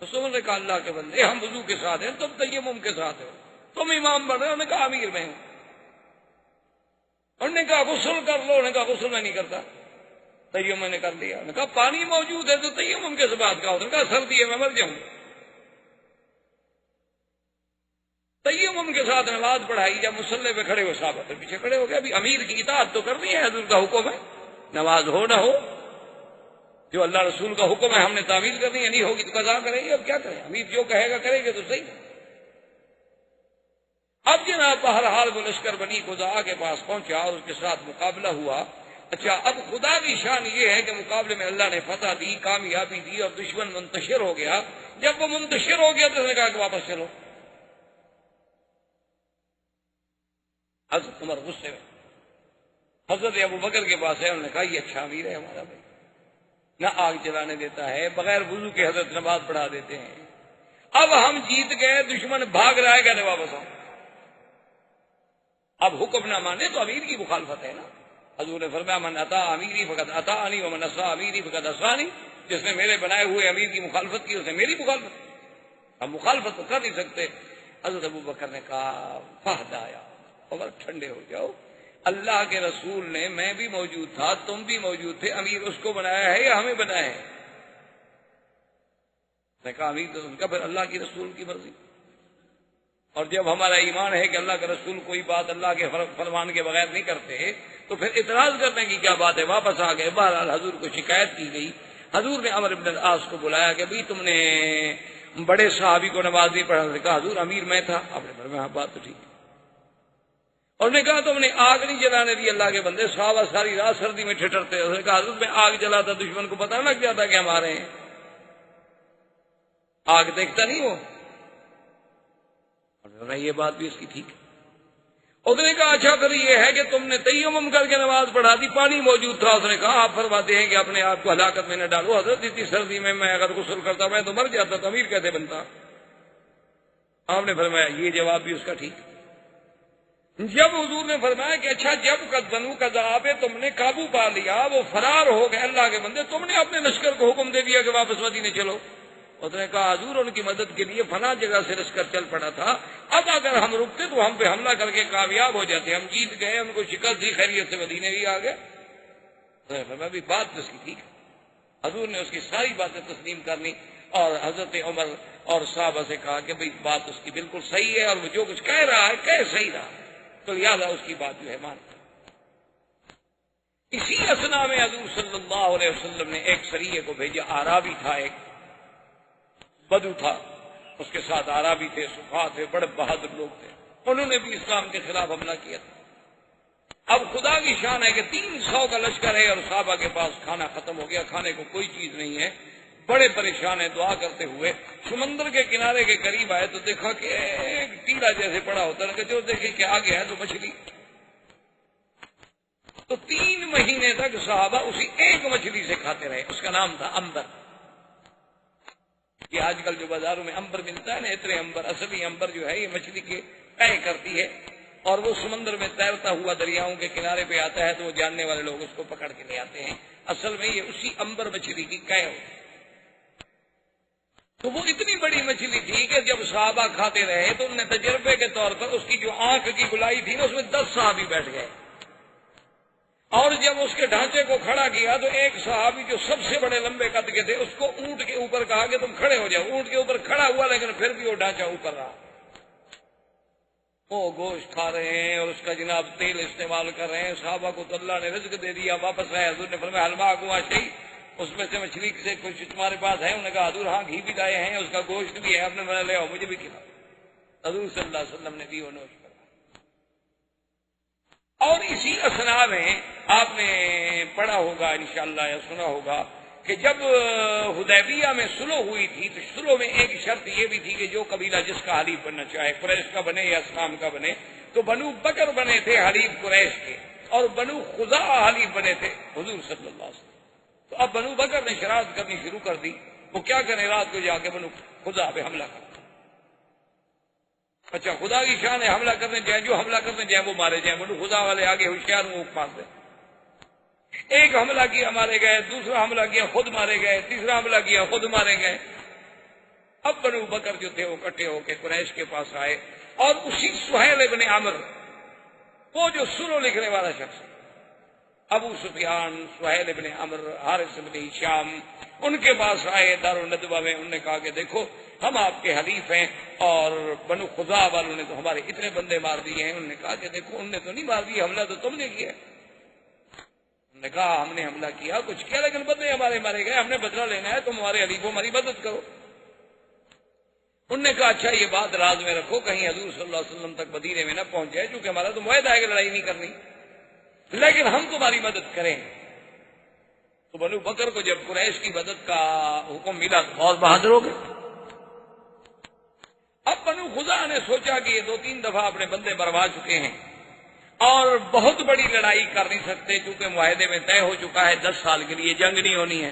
رسول نے کہا اللہ کے بندے, ہم وضو کے ساتھ ہیں, تم تیمم کے ساتھ ہو, تم امام بن رہے ہو. انہوں نے کہا امیر میں ہوں. انہوں نے کہا غسل کر لو. انہوں نے کہا غسل میں نہیں کرتا, تیمم نے کر دیا. انہوں نے کہا پانی موجود ہے تو تیمم کے بعد کا. انہوں نے کہا سردی ہے میں مر جاؤں. تیمم کے ساتھ نماز پڑھائی. جب مصلی پہ کھڑے ہوئے صحابہ پھر پیچھے کھڑے ہو گئے. ابھی امیر کی اطاعت تو کرنی ہے, حضور کا حکم ہے, نماز ہو نہ ہو, جو اللہ رسول کا حکم ہے ہم نے تعمیل کرنی ہے, نہیں ہوگی تو قضا کریں گے. اب کیا کریں, امیر جو کہے گا کریں گے تو صحیح. اب جناب بہرحال وہ لشکر بنی خزاعہ کے پاس پہنچا اور اس کے ساتھ مقابلہ ہوا. اچھا اب خدا کی شان یہ ہے کہ مقابلے میں اللہ نے فتح دی, کامیابی دی, اور دشمن منتشر ہو گیا. جب وہ منتشر ہو گیا تو اس نے کہا کہ واپس چلو. حضرت عمر غصے میں حضرت ابو بکر کے پاس ہے. انہوں نے کہا یہ اچھا امیر ہے ہمارا بھائی, نہ آگ جلانے دیتا ہے, بغیر وضو کے حضرت نماز پڑھا دیتے ہیں. اب ہم جیت گئے, دشمن بھاگ رہا ہے, کہتے واپس آؤ. اب حکم نہ مانے تو امیر کی مخالفت ہے نا. حضور نے فرمایا من اطاع امیری فقد اطاعنی ومن عصی امیری فقد عصانی. جس نے میرے بنائے ہوئے امیر کی مخالفت کی اس نے میری مخالفت کی. ہم مخالفت تو کر نہیں سکتے. حضرت ابو بکر نے کہا فہدایا, اور ٹھنڈے ہو جاؤ, اللہ کے رسول نے, میں بھی موجود تھا, تم بھی موجود تھے, امیر اس کو بنایا ہے یا ہمیں بنایا ہے؟ نے کہا امیر تو ان کا پھر اللہ کی رسول کی مرضی، اور جب ہمارا ایمان ہے کہ اللہ کے رسول کوئی بات اللہ کے فرمان کے بغیر نہیں کرتے تو پھر اعتراض کرنے کی کیا بات ہے؟ واپس آ گئے۔ بہرحال حضور کو شکایت کی گئی، حضور نے عمرو بن العاص کو بلایا کہ بھئی تم نے بڑے صحابی کو نماز نہیں پڑھا۔ کہا حضور امیر میں تھا۔ آپ نے فرمایا بات تو ٹھیک ہے۔ اور نے کہا تم نے آگ نہیں جلانے دی اللہ کے بندے، صحابہ ساری رات سردی میں ٹھٹرتے۔ اس نے کہا حضور میں آگ جلاتا دشمن کو پتہ لگ جاتا کہ ہمارے ہیں، آگ دیکھتا نہیں وہ۔ اور یہ بات بھی اس کی ٹھیک ہے۔ اس نے کہا اچھا پھر یہ ہے کہ تم نے تیمم کر کے نماز پڑھا دی، پانی موجود تھا۔ اس نے کہا آپ فرماتے ہیں کہ اپنے آپ کو ہلاکت میں نہ ڈالو، حضرت اتنی سردی میں اگر غسل کرتا میں تو مر جاتا، تو امیر کیسے بنتا؟ آپ نے فرمایا یہ جواب بھی اس کا ٹھیک ہے۔ جب حضور نے فرمایا کہ اچھا جب بنو قذاب تم نے قابو پا لیا، وہ فرار ہو گئے اللہ کے بندے، تم نے اپنے لشکر کو حکم دے دیا کہ واپس مدینے چلو۔ اس نے کہا حضور ان کی مدد کے لیے فلاں جگہ سے لشکر چل پڑا تھا، اب اگر ہم رکتے تو ہم پہ حملہ کر کے کامیاب ہو جاتے، ہم جیت گئے، ان کو شکست دی، خیریت سے مدینے بھی آ گئے۔ بھی بات تو اس کی ٹھیک ہے۔ حضور نے اس کی ساری باتیں تسلیم کر لی اور حضرت عمر اور صحابہ سے کہا کہ بھئی بات اس کی بالکل صحیح ہے، اور وہ جو کچھ کہہ رہا ہے کہہ صحیح رہا، تو لہٰذا اس کی بات جو ہے مان۔ اسی اثنا میں حضور صلی اللہ علیہ وسلم نے ایک سریے کو بھیجا، اعرابی تھا، ایک بدو تھا، اس کے ساتھ اعرابی تھے، صفا تھے، بڑے بہادر لوگ تھے، انہوں نے بھی اسلام کے خلاف حملہ کیا تھا۔ اب خدا کی شان ہے کہ 300 کا لشکر ہے اور صحابہ کے پاس کھانا ختم ہو گیا، کھانے کو کوئی چیز نہیں ہے، بڑے پریشان ہیں، دعا کرتے ہوئے سمندر کے کنارے کے قریب آئے تو دیکھا کہ ایک ٹیلا جیسے پڑا ہوتا ہے کہ جو دیکھے کہ آگے ہے تو مچھلی۔ تو 3 مہینے تک صحابہ اسی ایک مچھلی سے کھاتے رہے، اس کا نام تھا امبر۔ یہ آج کل جو بازاروں میں امبر ملتا ہے نا، اتنے امبر، اصلی امبر جو ہے یہ مچھلی کے قے کرتی ہے اور وہ سمندر میں تیرتا ہوا دریاؤں کے کنارے پہ آتا ہے تو وہ جاننے والے لوگ اس کو پکڑ کے لے آتے ہیں۔ اصل میں یہ اسی امبر مچھلی کی قے ہوتی ہے۔ تو وہ اتنی بڑی مچھلی تھی کہ جب صحابہ کھاتے رہے تو انہوں نے تجربے کے طور پر اس کی جو آنکھ کی گلائی تھی نا اس میں 10 صحابی بیٹھ گئے، اور جب اس کے ڈھانچے کو کھڑا کیا تو ایک صحابی جو سب سے بڑے لمبے قد کے تھے اس کو اونٹ کے اوپر کہا کہ تم کھڑے ہو جاؤ، اونٹ کے اوپر کھڑا ہوا لیکن پھر بھی وہ ڈھانچہ اوپر رہا۔ وہ گوشت کھا رہے ہیں اور اس کا جناب تیل استعمال کر رہے ہیں، صحابہ کو تو اللہ نے رزق دے دیا۔ واپس آئے، حضور نے فرمایا حلوا گوا شہی، اس میں سے مچھلی سے کچھ تمہارے پاس ہے؟ انہوں نے کہا حضور ہاں گھی بھی لائے ہیں، اس کا گوشت بھی ہے، آپ نے فرمایا لے آؤ مجھے بھی کھلاؤ۔ حضور صلی اللہ علیہ وسلم نے بھی وہ نوش کرا۔ اور اسی اثنا میں آپ نے پڑھا ہوگا انشاءاللہ یا سنا ہوگا کہ جب حدیبیہ میں صلح ہوئی تھی تو صلح میں ایک شرط یہ بھی تھی کہ جو قبیلہ جس کا حلیف بننا چاہے، قریش کا بنے یا اسلام کا بنے، تو بنو بکر بنے تھے حلیف قریش کے، اور بنو خزاعہ حلیف بنے تھے حضور صلی اللہ علیہ وسلم۔ تو اب بنو بکر نے شرارت کرنی شروع کر دی، وہ کیا کریں، رات کو جا کے بنو خزاعہ پہ حملہ کر۔ اچھا خدا کی شان ہے، حملہ کرنے جائیں، جو حملہ کرنے جائیں وہ مارے جائیں، بنو خزاعہ والے آگے ہوشیار وہ مار دیں۔ ایک حملہ کیا مارے گئے، دوسرا حملہ کیا خود مارے گئے، تیسرا حملہ کیا خود مارے گئے۔ اب بنو بکر جو تھے وہ اکٹھے ہو کے قریش کے پاس آئے، اور اسی سہیل ابن عمرو، وہ جو سلو لکھنے والا شخص، ابو سفیان، سہیل ابن عمرو، حارث ابن ہشام، ان کے پاس آئے دارالندوہ میں۔ انہوں نے کہا کہ دیکھو ہم آپ کے حلیف ہیں اور بنو خزاعہ والوں نے تو ہمارے اتنے بندے مار دیے ہیں۔ انہوں نے کہا کہ دیکھو انہوں نے تو نہیں مار دیے، حملہ تو تم نے کیا۔ انہوں نے کہا ہم نے حملہ کیا، کچھ کیا، لیکن بندے ہمارے مارے گئے، ہم نے بدلہ لینا ہے، تم ہمارے حلیفوں ہماری مدد کرو۔ انہوں نے کہا اچھا یہ بات راز میں رکھو، کہیں حضور صلی اللہ علیہ وسلم تک مدینے میں نہ پہنچ جائے، کیونکہ ہمارا تو معاہدہ ہے کہ لڑائی نہیں کرنی، لیکن ہم تمہاری مدد کریں۔ تو بنو بکر کو جب قریش کی مدد کا حکم ملا تو بہت بہادر ہو گئے۔ اب بنو خزاعہ نے سوچا کہ یہ 2-3 دفعہ اپنے بندے مروا چکے ہیں اور بہت بڑی لڑائی کر نہیں سکتے، کیونکہ معاہدے میں طے ہو چکا ہے 10 سال کے لیے جنگ نہیں ہونی ہے۔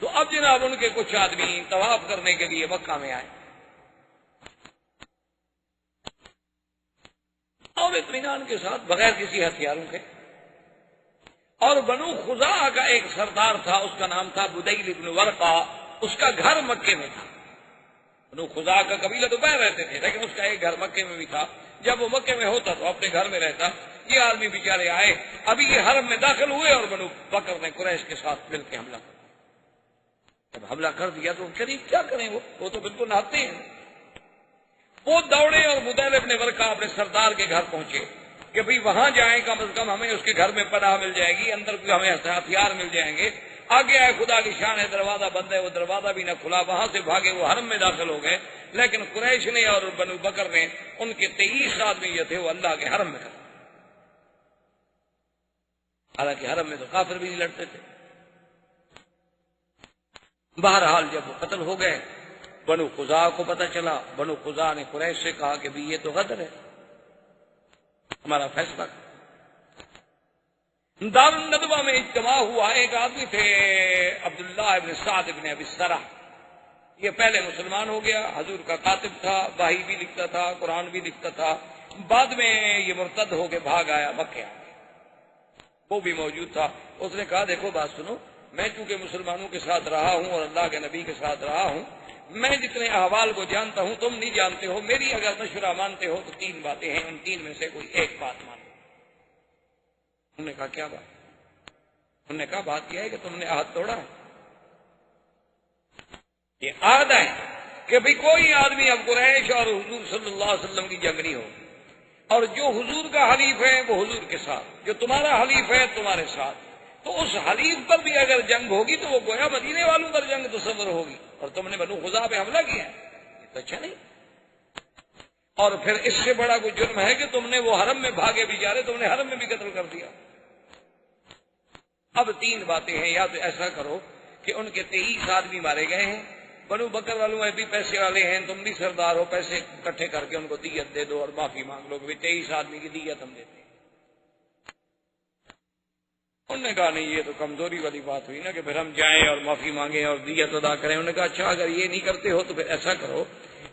تو اب جناب ان کے کچھ آدمی طواف کرنے کے لیے مکہ میں آئے اور اطمینان کے ساتھ بغیر کسی ہتھیاروں کے۔ اور بنو خزاعہ کا ایک سردار تھا، اس کا نام تھا بدیل ابن ورقہ، اس کا گھر مکے میں تھا۔ بنو خزاعہ کا قبیلہ تو باہر رہتے تھے، لیکن اس کا ایک گھر مکے میں بھی تھا۔ جب وہ مکے میں ہوتا تو اپنے گھر میں رہتا۔ یہ آدمی بیچارے آئے، ابھی یہ حرم میں داخل ہوئے اور بنو بکر نے قریش کے ساتھ مل کے حملہ کر جب حملہ کر دیا تو قریب کیا کریں، وہ تو بالکل نہتے ہیں. وہ دوڑے اور بدیل ابن ورقہ اپنے سردار کے گھر پہنچے کہ بھئی وہاں جائیں، کم از کم ہمیں اس کے گھر میں پناہ مل جائے گی، اندر کوئی ہمیں ہتھیار مل جائیں گے. آگے آئے، خدا کی شان ہے، دروازہ بند ہے، وہ دروازہ بھی نہ کھلا، وہاں سے بھاگے، وہ حرم میں داخل ہو گئے. لیکن قریش نے اور بنو بکر نے، ان کے 23 آدمی جو تھے وہ اللہ کے حرم میں کر، حالانکہ حرم میں تو کافر بھی نہیں لڑتے تھے. بہرحال جب وہ قتل ہو گئے، بنو خزاعہ کو پتہ چلا. بنو خزاعہ نے قریش سے کہا کہ بھی یہ تو غدر ہے، ہمارا فیصلہ. دار الندوہ میں اجتماع ہوا. ایک آدمی تھے عبداللہ ابن سعد ابن ابی السرح، یہ پہلے مسلمان ہو گیا، حضور کا کاتب تھا، وحی بھی لکھتا تھا، قرآن بھی لکھتا تھا. بعد میں یہ مرتد ہو کے بھاگ آیا مکہ، وہ بھی موجود تھا. اس نے کہا دیکھو بات سنو، میں چونکہ مسلمانوں کے ساتھ رہا ہوں اور اللہ کے نبی کے ساتھ رہا ہوں، میں جتنے احوال کو جانتا ہوں تم نہیں جانتے ہو. میری اگر مشورہ مانتے ہو تو 3 باتیں ہیں، ان 3 میں سے کوئی ایک بات مان لو. انہوں نے کہا کیا بات؟ انہوں نے کہا بات یہ ہے کہ تم نے عہد توڑا ہے. یہ عہد ہے کہ بھئی کوئی آدمی اب قریش اور حضور صلی اللہ علیہ وسلم کی جنگ نہیں ہوگی، اور جو حضور کا حلیف ہے وہ حضور کے ساتھ، جو تمہارا حلیف ہے تمہارے ساتھ. تو اس حلیف پر بھی اگر جنگ ہوگی تو وہ گویا مدینے والوں پر جنگ تصور ہوگی، اور تم نے بنو خزاعہ پہ حملہ کیا ہے، یہ تو اچھا نہیں. اور پھر اس سے بڑا کوئی جرم ہے کہ تم نے وہ حرم میں بھاگے بھی جا رہے، تم نے حرم میں بھی قتل کر دیا. اب 3 باتیں ہیں، یا تو ایسا کرو کہ ان کے 23 آدمی مارے گئے ہیں، بنو بکر والوں میں بھی پیسے والے ہیں، تم بھی سردار ہو، پیسے اکٹھے کر کے ان کو دیت دے دو اور معافی مانگ لو کہ 23 آدمی کی دیت ہم دیتے ہیں. انہوں نے کہا نہیں، یہ تو کمزوری والی بات ہوئی نا کہ پھر ہم جائیں اور معافی مانگیں اور دیت ادا کریں. انہوں نے کہا اچھا اگر یہ نہیں کرتے ہو تو پھر ایسا کرو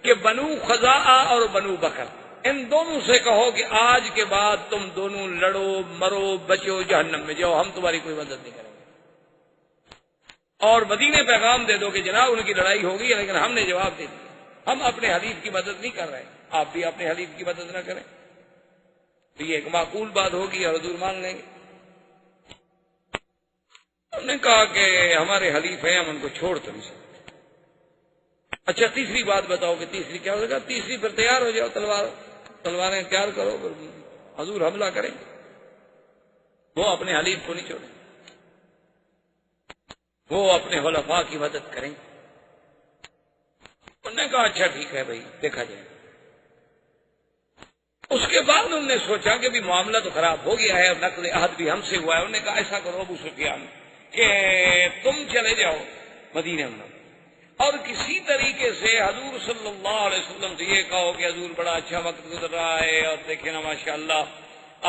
کہ بنو خزاعہ اور بنو بکر ان دونوں سے کہو کہ آج کے بعد تم دونوں لڑو، مرو، بچو، جہنم میں جاؤ، ہم تمہاری کوئی مدد نہیں کریں گے. اور مدینے پیغام دے دو کہ جناب ان کی لڑائی ہوگی لیکن ہم نے جواب دے دیا، ہم اپنے حلیف کی مدد نہیں کر رہے، آپ بھی اپنے حلیف کی مدد نہ کریں. تو یہ ایک معقول بات ہوگی اور حضور مان لیں گے. انہوں نے کہا کہ ہمارے حلیف ہیں، ہم ان کو چھوڑ تو نہیں سکتے. اچھا تیسری بات بتاؤ کہ تیسری کیا ہوگا؟ تیسری پر تیار ہو جاؤ، تلواریں تیار کرو، پھر حضور حملہ کریں. وہ اپنے حلیف کو نہیں چھوڑیں، وہ اپنے خلفاء کی مدد کریں. انہوں نے کہا اچھا ٹھیک ہے بھائی دیکھا جائے. اس کے بعد انہوں نے سوچا کہ بھی معاملہ تو خراب ہو گیا ہے اور نقض عہد بھی ہم سے ہوا ہے. انہوں نے کہا ایسا کرو ابو سفیان کہ تم چلے جاؤ مدینہ میں اور کسی طریقے سے حضور صلی اللہ علیہ وسلم سے یہ کہو کہ حضور بڑا اچھا وقت گزر رہا ہے اور دیکھیں نا ماشاءاللہ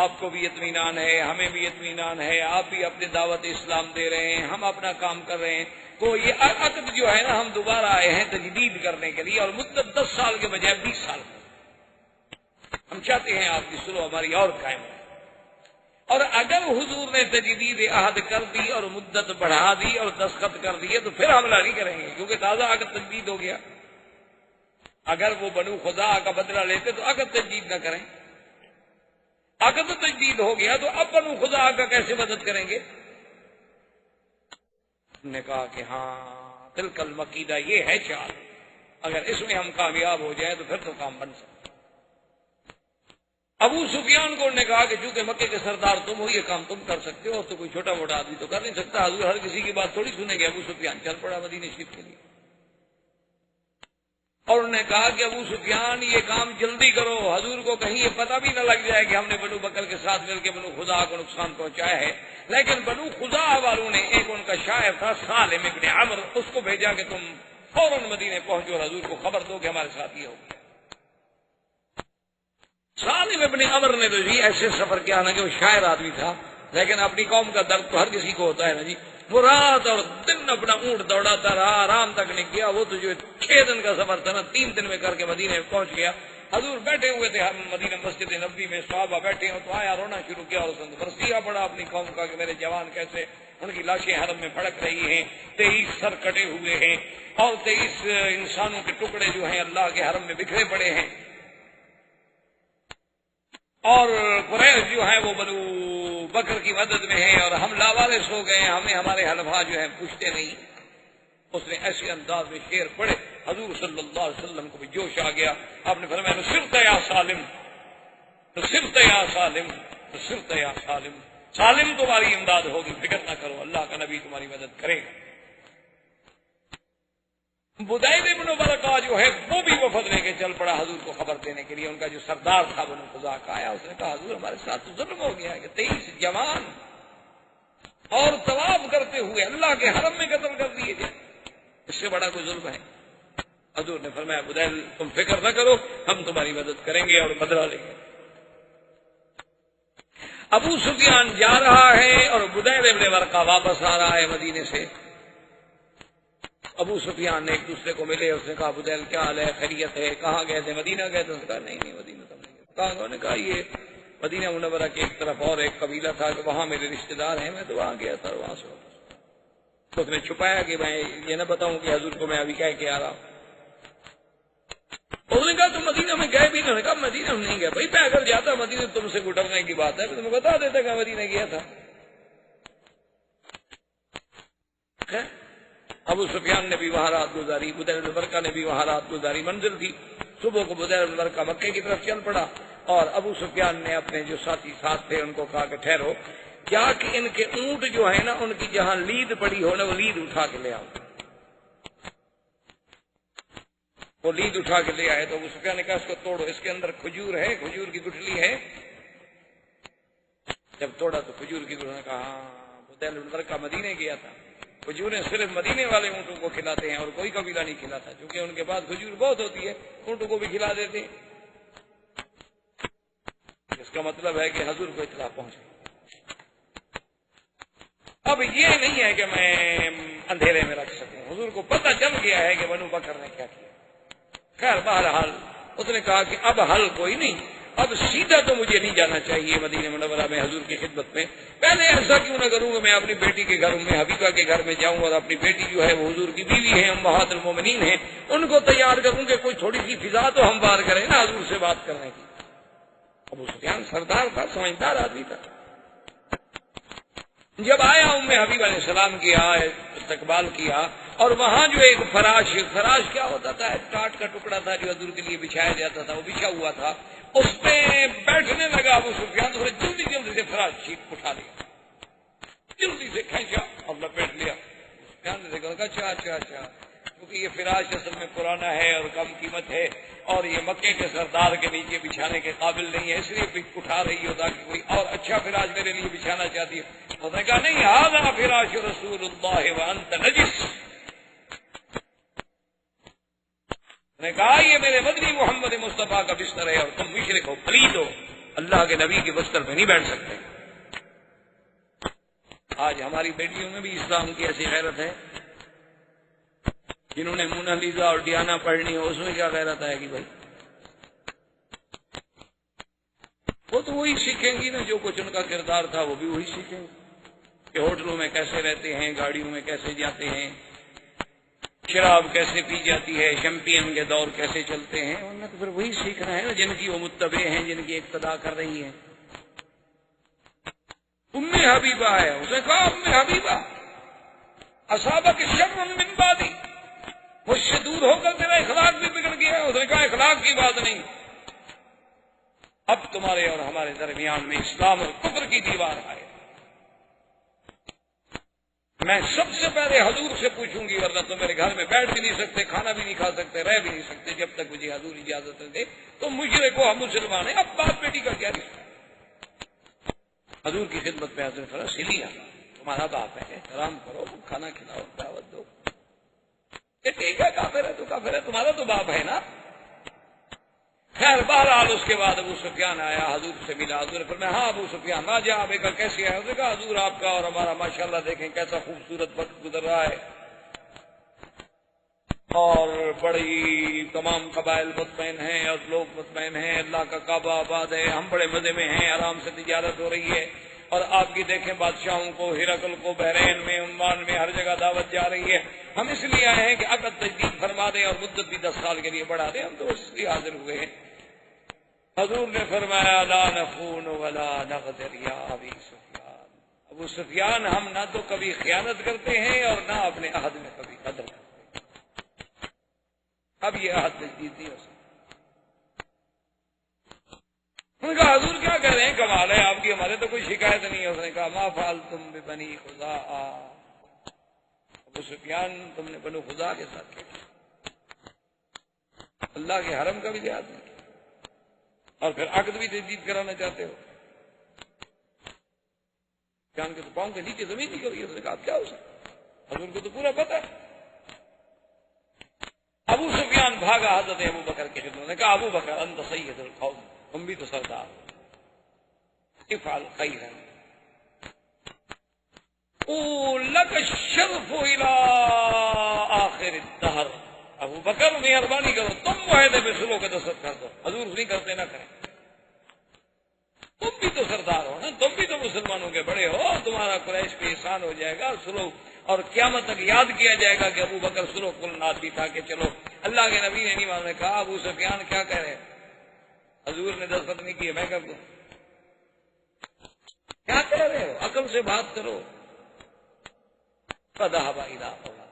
آپ کو بھی اطمینان ہے، ہمیں بھی اطمینان ہے، آپ بھی اپنے دعوت اسلام دے رہے ہیں، ہم اپنا کام کر رہے ہیں. تو یہ عقد جو ہے نا ہم دوبارہ آئے ہیں تجدید کرنے کے لیے، اور مدت 10 سال کے بجائے 20 سال ہم چاہتے ہیں آپ کی صلح ہماری اور قائم ہے. اور اگر حضور نے تجدید عہد کر دی اور مدت بڑھا دی اور دستخط کر دیے تو پھر حملہ نہیں کریں گے، کیونکہ تازہ عقد تجدید ہو گیا. اگر وہ بنو خزاعہ کا بدلہ لیتے تو عقد تجدید نہ کریں. عقد تجدید ہو گیا تو اب بنو خزاعہ کا کیسے مدد کریں گے؟ ہم نے کہا کہ ہاں تلک المکیدہ، یہ ہے چال، اگر اس میں ہم کامیاب ہو جائیں تو پھر تو کام بن سکتا. ابو سفیان کو انہوں نے کہا کہ چونکہ مکے کے سردار تم ہو یہ کام تم کر سکتے ہو، اور تو کوئی چھوٹا موٹا آدمی تو کر نہیں سکتا. حضور ہر کسی کی بات تھوڑی سنیں گے. ابو سفیان چل پڑا مدینے شریف کے لیے. اور انہوں نے کہا کہ ابو سفیان یہ کام جلدی کرو، حضور کو کہیں یہ پتہ بھی نہ لگ جائے کہ ہم نے بنو بکر کے ساتھ مل کے بنو خزاعہ کو نقصان پہنچایا ہے. لیکن بنو خزاعہ والوں نے، ایک ان کا شاعر تھا سالم ابن عمر، اس کو بھیجا کہ تم فوراً مدینے پہنچو اور حضور کو خبر دو کہ ہمارے ساتھ یہ ہو. سالم ابن عمر نے تو جی ایسے سفر کیا نا کہ وہ شاعر آدمی تھا، لیکن اپنی قوم کا درد تو ہر کسی کو ہوتا ہے نا جی. وہ رات اور دن اپنا اونٹ دوڑاتا رہا، آرام تک نہیں کیا. وہ تو جو 6 دن کا سفر تھا نا 3 دن میں کر کے مدینے میں پہنچ گیا. حضور بیٹھے ہوئے تھے مدینہ مسجد نبوی میں، صحابہ بیٹھے ہو تو آیا رونا شروع کیا اور اس نے برسیہ پڑا اپنی قوم کا کہ میرے جوان کیسے ان کی لاشیں حرم میں پھڑک رہی ہیں، 23 سر کٹے ہوئے ہیں اور 23 انسانوں کے ٹکڑے جو ہیں اللہ کے حرم میں بکھرے پڑے ہیں. اور قریش جو ہے وہ بنو بکر کی مدد میں ہے اور ہم لاوارث ہو گئے ہیں، ہمیں ہمارے حلفاء جو ہیں پوچھتے نہیں. اس نے ایسے انداز میں شعر پڑھے، حضور صلی اللہ علیہ وسلم کو بھی جوش آ گیا. آپ نے فرمایا نصرت یا سالم، نصرت یا سالم، نصرت یا سالم، سالم تمہاری امداد ہوگی، فکر نہ کرو، اللہ کا نبی تمہاری مدد کرے گا. بدیل ابن ورقہ جو ہے وہ بھی وفد لے کے چل پڑا حضور کو خبر دینے کے لیے. ان کا جو سردار تھا بنو خزاعہ کا آیا، اس نے کہا حضور ہمارے ساتھ تو ظلم ہو گیا ہے کہ 23 جوان اور طواف کرتے ہوئے اللہ کے حرم میں قتل کر دیے گئے، اس سے بڑا کوئی ظلم ہے؟ حضور نے فرمایا بدیل تم فکر نہ کرو، ہم تمہاری مدد کریں گے اور بدلہ لیں گے. ابو سفیان جا رہا ہے اور بدیل ابن ورقہ واپس آ رہا ہے مدینے سے. ابو سفیان نے ایک دوسرے کو ملے، اس نے کہا بدیل کیا حال ہے، خیریت ہے، کہاں گئے تھے؟ مدینہ گئے تھے؟ اس نے کہا نہیں مدینہ تو نہیں گئے. کہا؟ انہوں نے کہا یہ مدینہ منورہ کی ایک طرف اور ایک قبیلہ تھا کہ وہاں میرے رشتہ دار ہیں، میں تو وہاں گیا تھا، وہاں سے واپس. اس نے چھپایا کہ میں یہ نہ بتاؤں کہ حضور کو میں ابھی کہہ کے آ رہا ہوں. اس نے کہا تم مدینہ میں گئے بھی؟ انہوں نے کہا مدینہ میں نہیں گیا. بھائی میں اگر جاتا مدینہ تم سے گٹرنے کی بات ہے تو تمہیں بتا دیتا کہ مدینہ گیا تھا. ابو سفیان نے بھی وہاں رات گزاری، بدیل بن ورقہ نے بھی وہاں رات گزاری. منزل تھی صبح کو بدیل بن ورقہ مکے کی طرف چل پڑا اور ابو سفیان نے اپنے جو ساتھی ساتھ تھے ان کو کہا کہ ٹھہرو، کیا کہ ان کے اونٹ جو ہے نا ان کی جہاں لید پڑی ہو نا وہ لید اٹھا کے لے آؤ. وہ لید اٹھا کے لے آئے تو ابو سفیان نے کہا اس کو توڑو، اس کے اندر کھجور ہے، کھجور کی گٹھلی ہے. جب توڑا تو کھجور کی گٹھلی. نے کہا ہاں بدیل بن ورقہ مدینے گیا تھا، کھجوریں صرف مدینے والے اونٹوں کو کھلاتے ہیں اور کوئی قبیلہ نہیں کھلاتا، کیونکہ ان کے پاس کھجور بہت ہوتی ہے، اونٹوں کو بھی کھلا دیتے ہیں. اس کا مطلب ہے کہ حضور کو اطلاع پہنچ گئی. اب یہ نہیں ہے کہ میں اندھیرے میں رکھ سکوں، حضور کو پتہ چل گیا ہے کہ بنو بکر نے کیا کیا. خیر بہرحال اس نے کہا کہ اب حل کوئی نہیں، اب سیدھا تو مجھے نہیں جانا چاہیے مدینہ منورہ میں حضور کی خدمت میں. پہلے ایسا کیوں نہ کروں کہ میں اپنی بیٹی کے گھر میں حبیبہ کے گھر میں جاؤں اور اپنی بیٹی جو ہے وہ حضور کی بیوی ہے، امہات المومنین ہیں، ان کو تیار کروں کہ کوئی تھوڑی سی فضا تو ہم بار کریں نا حضور سے بات کرنے کی. ابو سفیان سردار تھا، سمجھدار آدمی تھا. جب آیا ام حبیبہ نے سلام کیا، استقبال کیا، اور وہاں جو ایک فراش کیا ہوتا تھا، کاٹ کا ٹکڑا تھا جو حضور کے لیے بچھایا جاتا تھا، وہ بچھا ہوا تھا، اس پہ بیٹھنے لگا ابو سفیان. تو جلدی جلدی سے فراش شیٹ اٹھا لیا، جلدی سے کھینچا اور لپیٹ لیا. سفیان نے دیکھا اچھا کیونکہ یہ فراش اصل میں پرانا ہے اور کم قیمت ہے اور یہ مکے کے سردار کے نیچے بچھانے کے قابل نہیں ہے، اس لیے اٹھا رہی ہوتا کہ کوئی اور اچھا فراش میرے لیے بچھانا چاہتی ہے. اس نے کہا نہیں، ھذا فراش رسول اللہ وانت نجس. نے کہا یہ میرے مدنی محمد مصطفیٰ کا بستر ہے اور تم مشرک ہو، پلید ہو، اللہ کے نبی کے بستر پہ نہیں بیٹھ سکتے. آج ہماری بیٹیوں میں بھی اسلام کی ایسی غیرت ہے، جنہوں نے مونا لیزا اور ڈیانا پڑھنی ہو، اس میں کیا غیرت آئے گی بھائی؟ وہ تو وہی سیکھیں گی نا جو کچھ ان کا کردار تھا، وہ بھی وہی سیکھیں گے کہ ہوٹلوں میں کیسے رہتے ہیں، گاڑیوں میں کیسے جاتے ہیں، شراب کیسے پی جاتی ہے، چیمپئن کے دور کیسے چلتے ہیں. انہوں نے تو پھر وہی سیکھنا ہے نا جن کی وہ متبع ہیں، جن کی اقتدا کر رہی ہیں. ام حبیبہ ہے، اس نے کہا ام حبیبہ اصابک شر من بعدی، مجھ سے دور ہو کر تیرا اخلاق بھی بگڑ گیا. اس نے کہا اخلاق کی بات نہیں، اب تمہارے اور ہمارے درمیان میں اسلام اور کفر کی دیوار آئے. میں سب سے پہلے حضور سے پوچھوں گی، ورنہ تو میرے گھر میں بیٹھ بھی نہیں سکتے، کھانا بھی نہیں کھا سکتے، رہ بھی نہیں سکتے جب تک مجھے حضور اجازت نہ دے. تو مشرک ہو، ہم مسلمان ہیں، اب باپ بیٹی کا کیا رشتہ؟ حضور کی خدمت میں حضور فرمایا سلیا، تمہارا باپ ہے، احترام کرو، کھانا کھلاؤ، دعوت دو. یہ ٹھیک ہے، کافر ہے تو کافر ہے، تمہارا تو باپ ہے نا. خیر بہرحال اس کے بعد ابو سفیان آیا، حضور سے ملا. حضور نے فرمایا ہاں ابو سفیان راجہ آپ کا کیسے آیا؟ اس نے کہا حضور آپ کا اور ہمارا ماشاءاللہ دیکھیں کیسا خوبصورت وقت گزر رہا ہے اور بڑی تمام قبائل مطمئن ہیں اور لوگ مطمئن ہیں، اللہ کا کعبہ آباد ہے، ہم بڑے مزے میں ہیں، آرام سے تجارت ہو رہی ہے. اور آپ کی دیکھیں بادشاہوں کو، ہرقل کو بحرین میں، عمان میں، ہر جگہ دعوت جا رہی ہے. ہم اس لیے آئے ہیں کہ عقد تجدید فرما دیں اور مدت بھی 10 سال کے لیے بڑھا دیں، ہم تو اس لیے حاضر ہوئے ہیں. حضور نے فرمایا لا نخون ولا نغدر یا ابی سفیان. ابو سفیان ہم نہ تو کبھی خیانت کرتے ہیں اور نہ اپنے عہد میں کبھی قدر کرتے. اب یہ عہد تجدید نہیں ہو سکتی۔ ان کا حضور کیا کہہ رہے ہیں؟ کمال ہے آپ کی، ہمارے تو کوئی شکایت نہیں ہے۔ اس نے کہا ما فعلتم ببنی خزاعہ، ابو سفیان تم نے بنو خزاعہ کے ساتھ کیا؟ اللہ کے حرم کا بھی لحاظ نہیں کیا، اور پھر عقد بھی تجدید کرانا چاہتے ہو؟ جان کے تو پاؤں کے نیچے زمین نہیں کری۔ اس نے کہا کیا ہو سکتا، حضور کو تو پورا پتا ہے۔ ابو سفیان بھاگا حضرت ابو بکر کی خدمت نے کہا ابو بکر انت سید القوم، تم بھی تو سردار ہو، افعل خیرا لک الشرف الى آخر الدہر۔ ابو بکر مہربانی کرو، تم معاہدے پہ سلو کے دستخط کر دو، حضور نہیں کرتے نہ کریں، تم بھی تو سردار ہو نا، تم بھی تو مسلمانوں کے بڑے ہو، تمہارا قریش پہ احسان ہو جائے گا سلو، اور قیامت تک یاد کیا جائے گا کہ ابو بکر سلو کل آدمی تھا کہ چلو اللہ کے نبی نے نہیں مانا۔ کہا ابو سفیان کیا کہہ رہے، حضور نے دستخط نہیں کیے میں کر دوں؟ کیا کہہ رہے ہو، عقل سے بات کرو۔ فذهب الى عمر،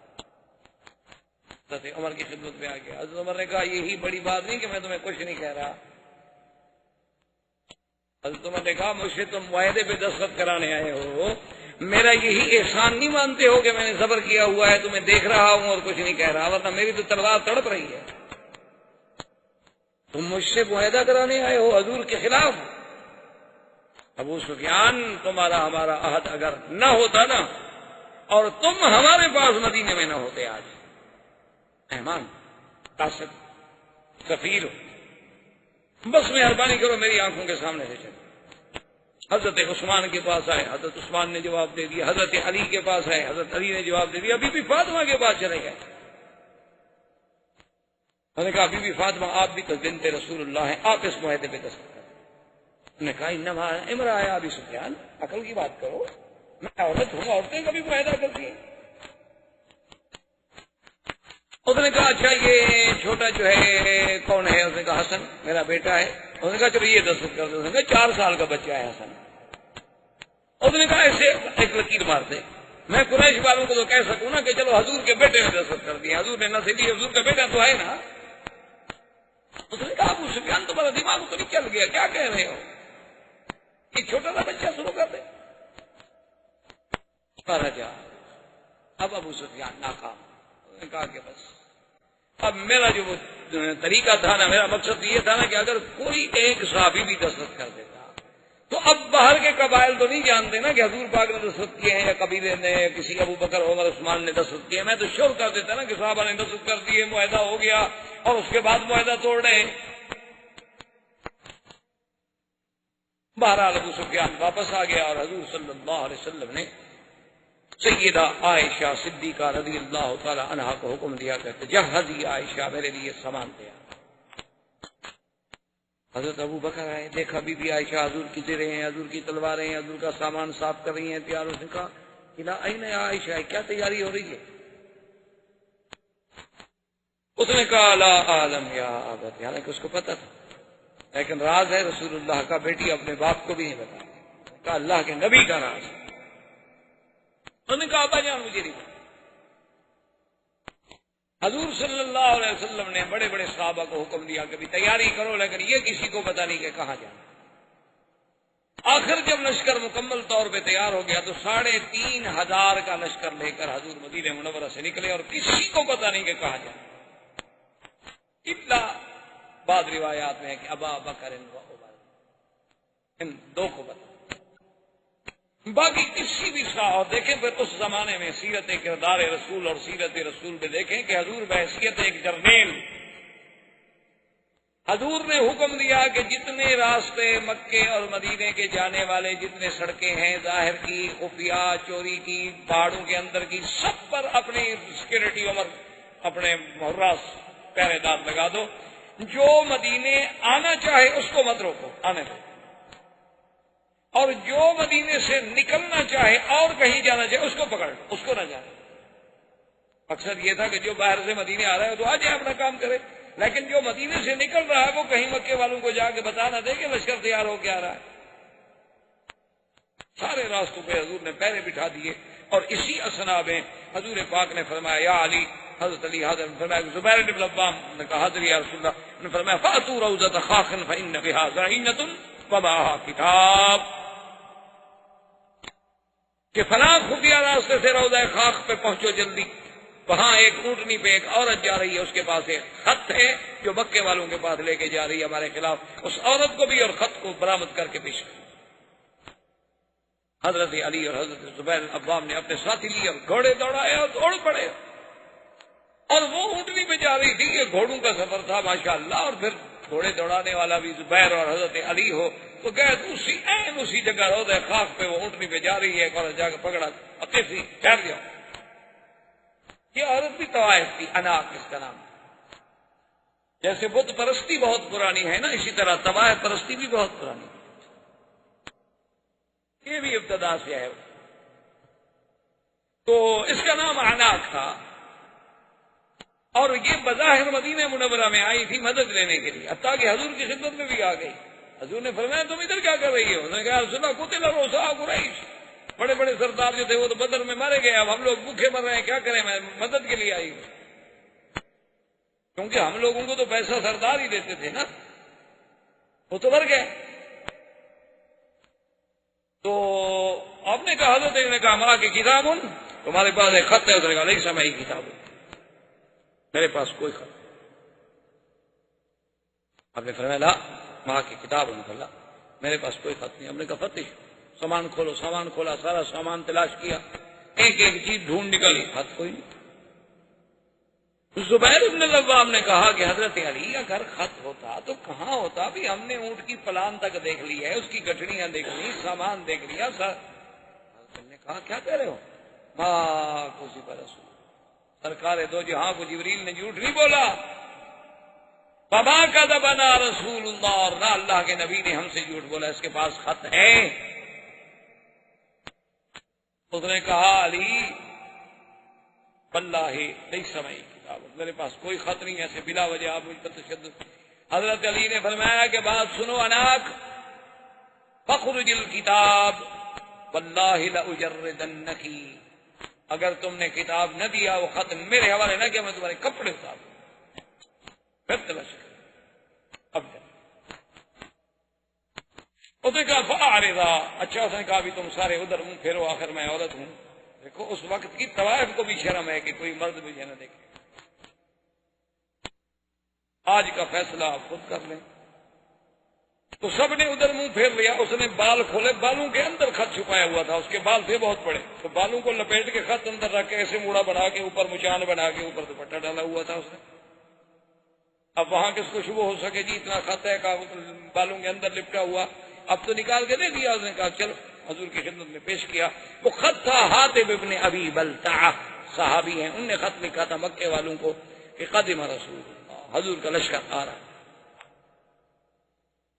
حضرت عمر کی خدمت میں آ گیا۔ حضرت عمر نے کہا یہی بڑی بات نہیں کہ میں تمہیں کچھ نہیں کہہ رہا۔ حضرت عمر نے کہا مجھ سے تم معاہدے پہ دستخط کرانے آئے ہو، میرا یہی احسان نہیں مانتے ہو کہ میں نے صبر کیا ہوا ہے، تمہیں دیکھ رہا ہوں اور کچھ نہیں کہہ رہا، ورنہ میری تو تلوار تڑپ رہی ہے۔ تم مجھ سے معاہدہ کرانے آئے ہو حضور کے خلاف۔ ابو سفیان تمہارا ہمارا عہد اگر نہ ہوتا نا، اور تم ہمارے پاس مدینے میں نہ ہوتے، آج مہمان قاصد سفیر ہو، بس مہربانی کرو میری آنکھوں کے سامنے سے چلو۔ حضرت عثمان کے پاس آئے، حضرت عثمان نے جواب دے دیا۔ حضرت علی کے پاس آئے، حضرت علی نے جواب دے دیا۔ بی بی فاطمہ کے پاس چلے گئے، انہوں نے کہا بی بی فاطمہ آپ بھی تو بنت رسول اللہ ہیں، آپ اس معاہدے پہ دستخط کریں۔ انہوں نے کہا انما امرأ یا ابی سفیان، عقل کی بات کرو، میں عورت ہوں، عورتیں کبھی معاہدہ کرتی ہیں؟ اس نے کہا اچھا یہ چھوٹا جو ہے کون ہے؟ اس نے کہا حسن میرا بیٹا ہے۔ اس نے کہا چلو یہ دستخط کر دو۔ اس نے کہا 4 سال کا بچہ ہے حسن۔ اس نے کہا ایسے ایک لکیر مار دے، میں قریش والوں کو تو کہہ سکوں نا کہ چلو حضور کے بیٹے نے دستخط کر دیا، حضور نے نصیبی، حضور کا بیٹا تو ہے نا۔ اس نے کہا ابو سفیان تمہارا دماغ تو نہیں چل گیا، کیا کہہ رہے ہو، یہ چھوٹا سا بچہ شروع کر دے؟ جا اب ابو سفیان ناکام۔ اس نے کہا کہ بس اب میرا جو وہ طریقہ تھا نا، میرا مقصد یہ تھا نا کہ اگر کوئی ایک صحابی بھی دستخط کر دیتا تو اب باہر کے قبائل تو نہیں جانتے نا کہ حضور پاک نے دستخط کیے ہیں یا قبیلے نے کسی ابو بکر عمر عثمان نے دستخط کیے۔ میں تو شور کر دیتا نا کہ صحابہ نے دستخط کر دیے، معاہدہ ہو گیا، اور اس کے بعد معاہدہ توڑ رہے ہیں۔ بہرحال ابو سفیان واپس آ گیا، اور حضور صلی اللہ علیہ وسلم نے سیدہ عائشہ صدیقہ رضی اللہ تعالی عنہا کو حکم دیا کہ جہزی عائشہ، میرے لیے سامان دیا۔ حضرت ابو بکر آئے، دیکھا بی بی عائشہ حضور کی زریں ہیں، حضور کی تلواریں ہیں، حضور کا سامان صاف کر رہی ہیں، تیار۔ اس نے کہا الا این یا عائشہ، کیا تیاری ہو رہی ہے؟ اس نے کہا لا اعلم یا ابت، حالانکہ اس کو پتا تھا، لیکن راز ہے رسول اللہ کا، بیٹی اپنے باپ کو بھی نہیں بتا۔ کہا اللہ کے نبی کا راز۔ انہوں نے کہا ابا جان مجھے نہیں پتا۔ حضور صلی اللہ علیہ وسلم نے بڑے بڑے صحابہ کو حکم دیا کہ بھی تیاری کرو، لیکن یہ کسی کو پتا نہیں کہ کہاں جانا۔ آخر جب لشکر مکمل طور پہ تیار ہو گیا تو 3500 کا لشکر لے کر حضور مدینہ منورہ سے نکلے، اور کسی کو پتا نہیں کہ کہاں جانا، الا بعض روایات میں ہے کہ ابا بکر و عمر، ان دو کو پتا، باقی کسی بھی صاحب۔ دیکھیں پھر اس زمانے میں سیرت کردار رسول اور سیرت رسول میں دیکھیں کہ حضور بحیثیت ایک جرنیل، حضور نے حکم دیا کہ جتنے راستے مکے اور مدینے کے جانے والے، جتنے سڑکیں ہیں ظاہر کی، خفیہ، چوری کی، پہاڑوں کے اندر کی، سب پر اپنی سیکورٹی عمر اپنے محراس پہرے دار لگا دو، جو مدینے آنا چاہے اس کو مت روکو، آنے دو، اور جو مدینے سے نکلنا چاہے اور کہیں جانا چاہے اس کو پکڑ لو، اس کو نہ جانے۔ مقصد یہ تھا کہ جو باہر سے مدینے آ رہا ہے تو آ جائے، اپنا کام کرے، لیکن جو مدینے سے نکل رہا ہے وہ کہیں مکے والوں کو جا کے بتا نہ دے کہ لشکر تیار ہو کے آ رہا ہے۔ سارے راستوں پہ حضور نے پہرے بٹھا دیے، اور اسی اثنا میں حضور پاک نے فرمایا یا علی حضرت علی حاضر نے فرمایا زبیر بن العوام نے کہا حاضر یا رسول اللہ، نے فرمایا فاتوا روضۃ خاخ فإن بها ضعینۃ ومعها کتاب، کہ فلاں خفیہ راستے سے روضہ خاخ پہ پہنچو جلدی، وہاں ایک اونٹنی پہ ایک عورت جا رہی ہے، اس کے پاس ایک خط ہے جو مکے والوں کے پاس لے کے جا رہی ہے ہمارے خلاف، اس عورت کو بھی اور خط کو برآمد کر کے پیش کر۔ حضرت علی اور حضرت زبیر بن العوام نے اپنے ساتھی لیے اور گھوڑے دوڑائے اور دوڑ پڑے، اور وہ اونٹنی پہ جا رہی تھی، یہ گھوڑوں کا سفر تھا ماشاءاللہ، اور پھر گھوڑے دوڑانے والا بھی زبیر اور حضرت علی ہو تو گئے اسی جگہ روضہ خاک پہ وہ اونٹنی پہ جا رہی ہے، ایک عورت جا کے پکڑا، اکیسی ٹھہر جاؤ۔ یہ عورت بھی طوائف تھی، اناق اس کا نام۔ جیسے بت پرستی بہت پرانی ہے نا، اسی طرح طوائف پرستی بھی بہت پرانی ہے، یہ بھی ابتدا سے ہے۔ تو اس کا نام اناق تھا، اور یہ بظاہر مدینہ منورہ میں آئی تھی مدد لینے کے لیے، حتیٰ کہ حضور کی خدمت میں بھی آ گئی۔ حضور نے فرمایا تم ادھر کیا کر رہی ہو؟ انہوں نے کہا رسول اللہ قتل رؤساء قریش، بڑے بڑے سردار جو تھے وہ تو بدر میں مارے گئے، اب ہم لوگ بھوکے مر رہے ہیں، کیا کریں؟ میں مدد کے لیے آئی ہوں، کیونکہ ہم لوگوں کو تو پیسہ سردار ہی دیتے تھے نا، وہ تو مر گئے۔ تو آپ نے کہا حضرت نے کہا ماں کی کتاب تمہارے پاس ایک خط ہے؟ اس نے کہا لیکن میں کتاب ہوں، میرے پاس کوئی خط نہیں۔ آپ نے فرمایا لا ماں کی کتاب اللہ، میرے پاس کوئی خط نہیں۔ ہم نے کہا فتش، سامان کھولو، سامان کھولا، سارا سامان تلاش کیا، ایک ایک چیز ڈھونڈ نکالی، خط کوئی نہیں۔ زبیر بن العوام نے کہا کہ حضرت علی اگر خط ہوتا تو کہاں ہوتا؟ بھی ہم نے اونٹ کی پلان تک دیکھ لی ہے، اس کی گٹھڑیاں دیکھ لی، سامان دیکھ لیا۔ حضرت نے کہا کیا کہہ رہے ہو؟ ماں کسی پر رسول، سرکار دو جہاں کو جبریل نے جھوٹ نہیں بولا، فما کذبنا رسول اللہ، اور نہ اللہ کے نبی نے ہم سے جھوٹ بولا، اس کے پاس خط ہے۔ اس نے کہا علی واللہ لیس معی کتاب، میرے پاس کوئی خط نہیں، ایسے بلا وجہ آپ مجھ پر تشدد۔ حضرت علی نے فرمایا کہ بات سنو اناق، فخرج الکتاب واللہ لاجردنکی، اگر تم نے کتاب نہ دیا، وہ خط میرے حوالے نہ کیا، میں تمہارے کپڑے اتار دوں، پھر تلاش کر۔ اب اس نے کہا فاعرضا، اچھا اس نے کہا بھی تم سارے ادھر منہ پھیرو، آخر میں عورت ہوں۔ دیکھو اس وقت کی طوائف کو بھی شرم ہے کہ کوئی مرد مجھے نہ دیکھے۔ آج کا فیصلہ آپ خود کر لیں۔ تو سب نے ادھر منہ پھیر لیا، اس نے بال کھولے، بالوں کے اندر خط چھپایا ہوا تھا، اس کے بال تھے بہت بڑے، تو بالوں کو لپیٹ کے خط اندر رکھ کے ایسے موڑا بنا کے اوپر مچان بنا کے اوپر دوپٹہ ڈالا ہوا تھا اس نے۔ اب وہاں کس کو شبہ ہو سکے جی اتنا خط ہے بالوں کے اندر لپٹا ہوا، اب تو نکال کے دے دیا۔ اس نے کہا چلو حضور کی خدمت میں پیش کیا۔ وہ خط تھا حاتب ابن ابی بلتعہ، صحابی ہیں، ان نے خط لکھا تھا مکے والوں کو کہ قدم رسول اللہ، حضور کا لشکر آ رہا ہے۔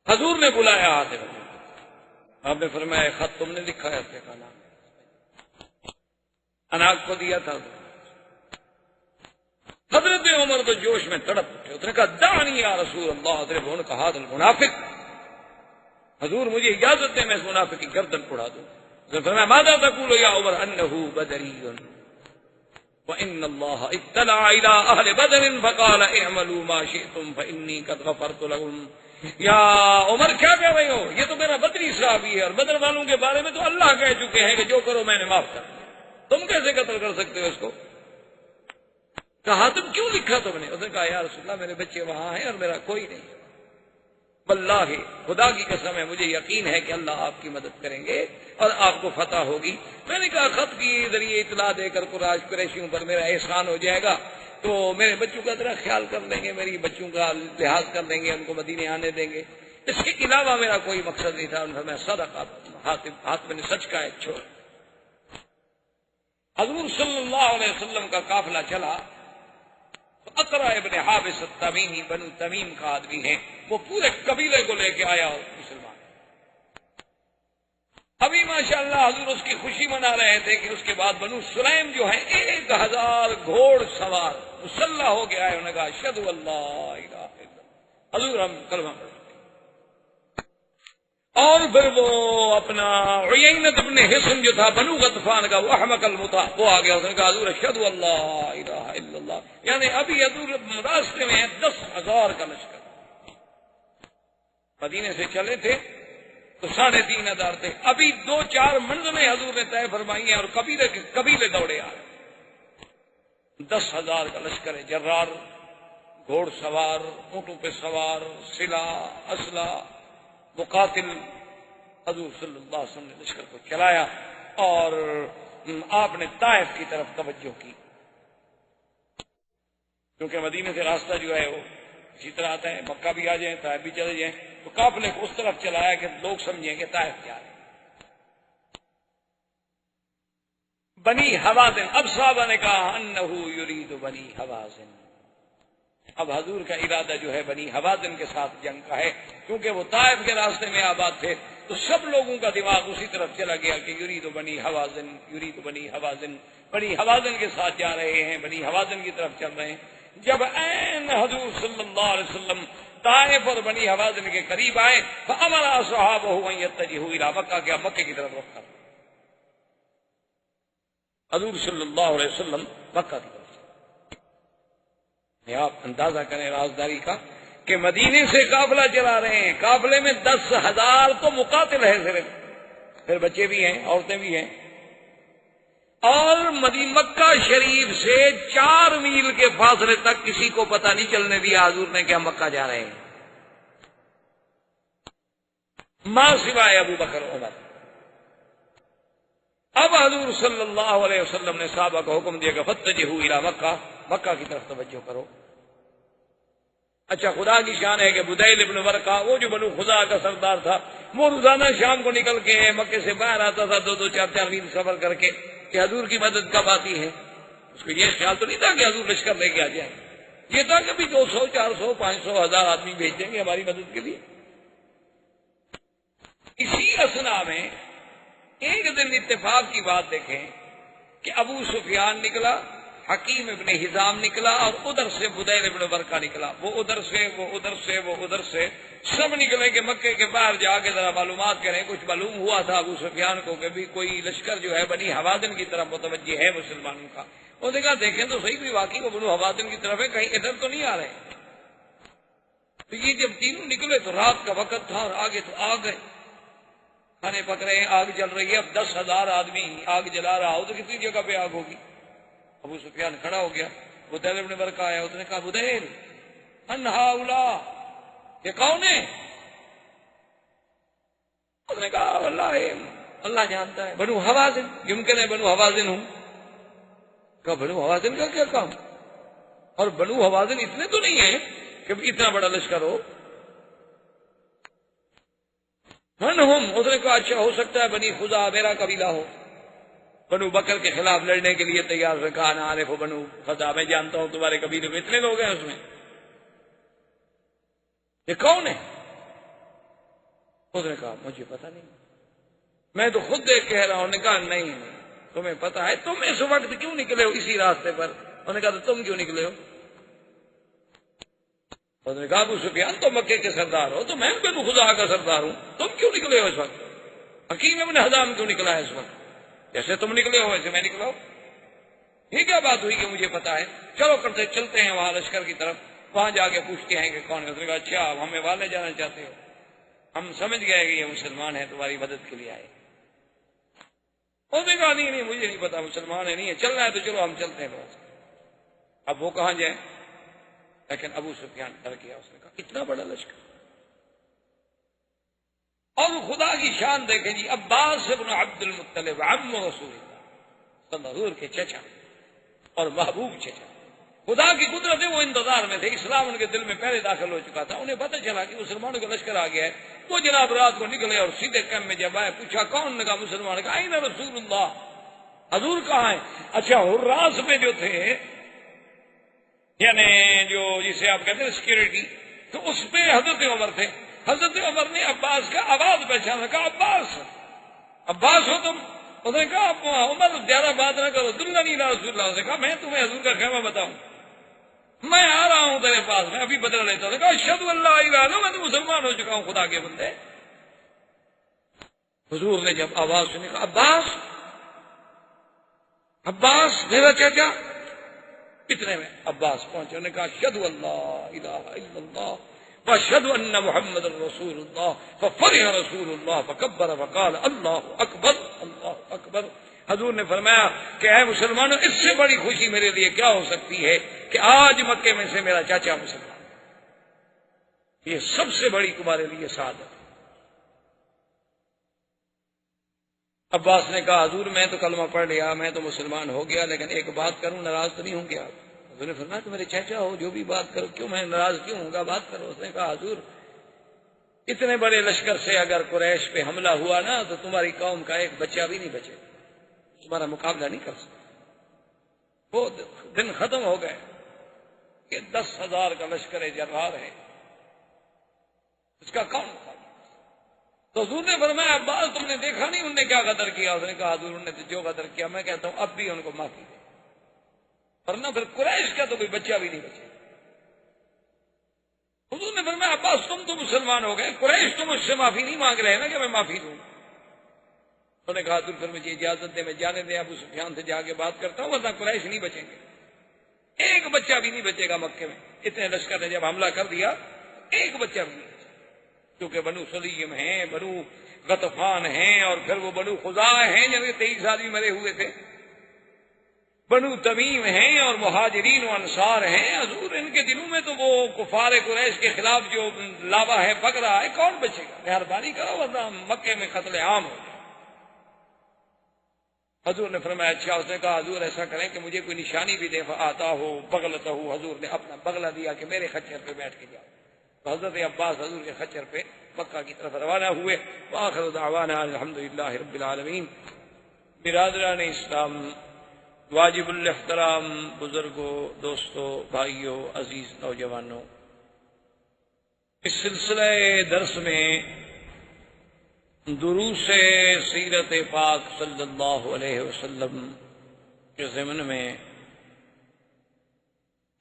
حضور نے بلایا حاتب، آپ نے فرمایا خط تم نے لکھا ہے؟ اس نے کہا اناق کو دیا تھا۔ حضرت عمر تو جوش میں تڑپ اٹھے، اس نے کہا دعنی یا رسول اللہ اضرب عنق ھذا المنافق، حضور مجھے اجازت دیں میں اس منافق کی گردن اڑا دوں۔ اس نے فرمایا ماذا تقول یا عمر انه بدری وان الله اطلع الى اهل بدر فقال اعملوا ما شئتم فاني قد غفرت لهم۔ یا عمر کیا کہہ رہے ہو؟ یہ تو میرا بدری صحابی ہے، اور بدر والوں کے بارے میں تو اللہ کہہ چکے ہیں کہ جو کرو میں نے معاف کر دیا، تم کیسے قتل کر سکتے ہو اس کو؟ کہا تم کیوں لکھا تم نے؟ اس نے کہا یا رسول اللہ میرے بچے وہاں ہیں اور میرا کوئی نہیں، واللہ خدا کی قسم ہے مجھے یقین ہے کہ اللہ آپ کی مدد کریں گے اور آپ کو فتح ہوگی۔ میں نے کہا خط کے ذریعے اطلاع دے کر قریشیوں پر میرا احسان ہو جائے گا تو میرے بچوں کا ذرا خیال کر لیں گے، میری بچوں کا لحاظ کر لیں گے، ان کو مدینے آنے دیں گے، اس کے علاوہ میرا کوئی مقصد نہیں تھا۔ انہوں نے صدقہ، حاتب نے سچ کہا ہے، چھوڑ۔ حضور صلی اللہ علیہ وسلم کا قافلہ چلا، اقرا ابن حابس التمیمی، بنو تمیم کا آدمی ہے، وہ پورے قبیلے کو لے کے آیا مسلمان۔ ابھی ماشاءاللہ حضور اس کی خوشی منا رہے تھے کہ اس کے بعد بنو سلیم جو ہے 1000 گھوڑ سوار مسلح ہو کے آئے، انہوں نے کہا اشہد اللہ الہ الا اللہ، حضور ہم کلمہ پڑھتے ہیں۔ اور پھر وہ اپنا عینت ابن حصن جو تھا بنو غطفان کا، وہ احمق المطاع، وہ آ گیا، اس نے کہا حضور اشہد اللہ الہ الا اللہ اللہ، یعنی ابھی حضور راستے میں ہیں 10,000 کا لشکر. مدینے سے چلے تھے تو 3,500 تھے، ابھی 2-4 منزلیں حضور نے طے فرمائی ہیں اور قبیلے دوڑے آ رہے. 10,000 کا لشکر ہے، جرار، گھوڑ سوار، اونٹوں پہ سوار، سلاح، اسلحہ، مقاتل. حضور صلی اللہ علیہ وسلم نے لشکر کو چلایا اور آپ نے طائف کی طرف توجہ کی، کیونکہ مدینے سے راستہ جو ہے وہ اسی طرح آتا ہے، مکہ بھی آ جائیں طائف بھی چلے جائیں، تو قافلے کو اس طرف چلایا کہ لوگ سمجھیں کہ طائف جا رہے ہیں. بنی حوازن، اب صحابہ نے کہا انہو یرید بنی حوازن، اب حضور کا ارادہ جو ہے بنی حوازن کے ساتھ جنگ کا ہے، کیونکہ وہ طائف کے راستے میں آباد تھے تو سب لوگوں کا دماغ اسی طرف چلا گیا کہ یرید بنی حوازن، یرید بنی حوازن، بنی حوازن کے ساتھ جا رہے ہیں، بنی حوازن کی طرف چل رہے ہیں. جب عین حضور صلی اللہ علیہ وسلم طائف اور بنی حوازن کے قریب آئے فامر اصحابہ ان یتجہوا الی مکہ، کہ مکے کی طرف رخ کرو. حضور صلی اللہ علیہ وسلم مکہ کی طرف. آپ اندازہ کریں رازداری کا کہ مدینے سے قافلہ چلا رہے ہیں، قافلے میں 10,000 تو مقاتل ہیں صرف، پھر بچے بھی ہیں، عورتیں بھی ہیں، اور مکہ شریف سے 4 میل کے فاصلے تک کسی کو پتہ نہیں چلنے دیا حضور نے کہ ہم مکہ جا رہے ہیں، ماں سوائے ابو بکر عمر. اب حضور صلی اللہ علیہ وسلم نے صحابہ کو حکم دیا کہ فتجہوا الی مکہ، مکہ کی طرف توجہ کرو. اچھا، خدا کی شان ہے کہ بدیل ابن ورقہ، وہ جو بنو خزاع کا سردار تھا، وہ روزانہ شام کو نکل کے مکے سے باہر آتا تھا 2-2 4-4 میل سفر کر کے کہ حضور کی مدد کب آتی ہے. اس کو یہ خیال تو نہیں تھا کہ حضور لشکر لے کے آ جائیں، یہ تھا کہ بھی 200 400 500 1000 آدمی بھیج دیں گے ہماری مدد کے لیے. اسی اثنا میں ایک دن اتفاق کی بات دیکھیں کہ ابو سفیان نکلا، حکیم ابن حزام نکلا، اور ادھر سے بدیل ابن ورقہ نکلا. وہ ادھر سے سب نکلے کہ مکے کے باہر جا کے ذرا معلومات کریں. کچھ معلوم ہوا تھا ابو سفیان کو کہ بھی کوئی لشکر جو ہے بنی حوازن کی طرف متوجہ ہے مسلمانوں کا. انہوں نے کہا دیکھیں تو صحیح، کوئی واقعی وہ بنو حوازن کی طرف ہے، کہیں ادھر تو نہیں آ رہے. تو یہ جب تینوں نکلے تو رات کا وقت تھا اور آگے تو آگ گئے، کھانے پک رہے ہیں، آگ جل رہی ہے. اب 10,000 آدمی آگ جلا رہا ہو تو کتنی جگہ پہ آگ ہوگی. ابو سفیان کھڑا ہو گیا، بدیل ابن ورقہ آیا، اس نے کہا بدیل من ہؤلاء، یہ کون ہے؟ اس نے کہا اللہ جانتا ہے، بنو حوازن، یمکن ہے بنو حوازن ہوں. کہا بنو حوازن کا کیا کام، اور بنو حوازن اتنے تو نہیں ہیں کہ اتنا بڑا لشکر ہو. من ہم، اس نے کہا اچھا ہو سکتا ہے بنی خزاع میرا قبیلہ ہو، بنو بکر کے خلاف لڑنے کے لیے تیار رکھا. نہ عارف ہو بنو خزاع، میں جانتا ہوں تمہارے قبیلے میں اتنے لوگ ہیں، اس میں یہ کون ہے؟ اس نے کہا مجھے پتا نہیں، میں تو خود دیکھ کہہ رہا ہوں. نے کہا نہیں تمہیں پتا ہے، تم اس وقت کیوں نکلے ہو اسی راستے پر؟ انہوں نے کہا تو تم کیوں نکلے ہو؟ انہوں نے کہا ابو سفیان تو مکے کے سردار ہو، تو میں بنو خزاع کا سردار ہوں، تم کیوں نکلے ہو اس وقت؟ حکیم ابن حزام کیوں نکلا ہے اس وقت؟ جیسے تم نکلے ہو ویسے میں نکلا ہوں. یہ کیا بات ہوئی کہ مجھے پتا ہے؟ چلو چلتے ہیں وہاں لشکر کی طرف، وہاں جا کے پوچھتے ہیں کہ کون ہے. اس نے کہا اچھا آپ ہمیں وہاں لے جانا چاہتے ہو، ہم سمجھ گئے کہ یہ مسلمان ہے، تمہاری مدد کے لیے آئے. اس نے کہا نہیں مجھے نہیں پتا مسلمان ہے، نہیں ہے، چلنا ہے تو چلو ہم چلتے ہیں بس. اب وہ کہاں جائیں؟ لیکن ابو سفیان ڈر گیا. اس نے کہا اتنا بڑا لشکر. اور خدا کی شان دیکھیں جی، عباس ابن عبد المطلب عم رسول اللہ، حضور کے چچا اور محبوب چچا، خدا کی قدرت ہے وہ انتظار میں تھے. اسلام ان کے دل میں پہلے داخل ہو چکا تھا. انہیں پتہ چلا کہ مسلمانوں کا لشکر آ گیا ہے. وہ جناب رات کو نکلے اور سیدھے کیمپ میں جب آئے پوچھا کون؟ نے کہا مسلمان. کہا این رسول اللہ، حضور کہاں ہیں؟ اچھا حراس میں جو تھے، یعنی جو جسے آپ کہتے ہیں سیکورٹی، تو اس پہ حضرت عمر تھے. حضرت عمر نے عباس کا آواز پہچانا، کہا عباس ہو تم؟ اس نے کہا عمر زیادہ بات نہ کرو، دلنی الی رسول اللہ. اس نے کہا میں تمہیں حضور کا خیمہ بتاؤں، میں آ رہا ہوں تیرے پاس، میں ابھی بدل لیتا ہوں. کہا اشہد ان لا الہ الا اللہ، میں تو مسلمان ہو چکا ہوں خدا کے بندے. حضور نے جب آواز سنی کہا عباس میرا چچا. اتنے میں عباس پہنچے، انہوں نے کہا اشہد اللہ الہ الا اللہ واشہد ان محمد رسول اللہ، ففرح رسول اللہ فکبر فقال اللہ اکبر اللہ اکبر۔ حضور نے فرمایا کہ اے مسلمانوں، اس سے بڑی خوشی میرے لیے کیا ہو سکتی ہے کہ آج مکے میں سے میرا چاچا مسلمان، یہ سب سے بڑی تمہارے لیے سعادت۔ عباس نے کہا حضور میں تو کلمہ پڑھ لیا، میں تو مسلمان ہو گیا، لیکن ایک بات کروں، ناراض تو نہیں ہوں گے آپ؟ حضور نے فرمایا کہ میرے چاچا ہو، جو بھی بات کرو، کیوں میں ناراض کیوں ہوں گا، بات کرو۔ اس نے کہا حضور اتنے بڑے لشکر سے اگر قریش پہ حملہ ہوا نا تو تمہاری قوم کا ایک بچہ بھی نہیں بچے، تمہارا مقابلہ نہیں کر سکتا۔ وہ دن ختم ہو گئے کہ 10,000 کا لشکر جرار ہے، اس کا کون تھا؟ تو حضور نے فرمایا عباس تم نے دیکھا نہیں انہوں نے کیا غدر کیا؟ اس نے کہا حضور انہوں نے جو غدر کیا، میں کہتا ہوں اب بھی ان کو معافی دے، ورنہ پھر قریش کا تو کوئی بچہ بھی نہیں بچے۔ حضور نے فرمایا عباس تم تو مسلمان ہو گئے، قریش تم مجھ سے معافی نہیں مانگ رہے نا کہ میں معافی دوں؟ انہوں نے کہا حضور پھر مجھے اجازت دے، میں جانے دیں ابو سفیان سے جا کے بات کرتا ہوں، ورنہ قریش نہیں بچیں گے، ایک بچہ بھی نہیں بچے گا مکے میں۔ اتنے لشکر نے جب حملہ کر دیا ایک بچہ بھی نہیں بچا، کیونکہ بنو سلیم ہیں، بنو غطفان ہیں، اور پھر وہ بنو خزاعہ ہیں جن کے 23 آدمی مرے ہوئے تھے، بنو تمیم ہیں، اور مہاجرین و انصار ہیں۔ حضور ان کے دلوں میں تو وہ کفار قریش کے خلاف جو لاوا ہے پک رہا ہے، کون بچے گا؟ مہربانی کرو ورنہ مکے میں قتل عام ہو۔ حضور نے فرمایا اچھا۔ اس نے کہا حضور ایسا کریں کہ مجھے کوئی نشانی بھی دے، آتا ہو بغلتا ہو۔ حضور نے اپنا بغلہ دیا کہ میرے خچر پہ بیٹھ کے جاؤ۔ تو حضرت عباس حضور کے خچر پہ مکہ کی طرف روانہ ہوئے۔ وآخر دعوانا الحمدللہ رب العالمین۔ برادران اسلام، واجب الاحترام بزرگوں، دوستوں، بھائیوں، عزیز نوجوانوں، اس سلسلہ درس میں دروس سیرت پاک صلی اللہ علیہ وسلم کے ضمن میں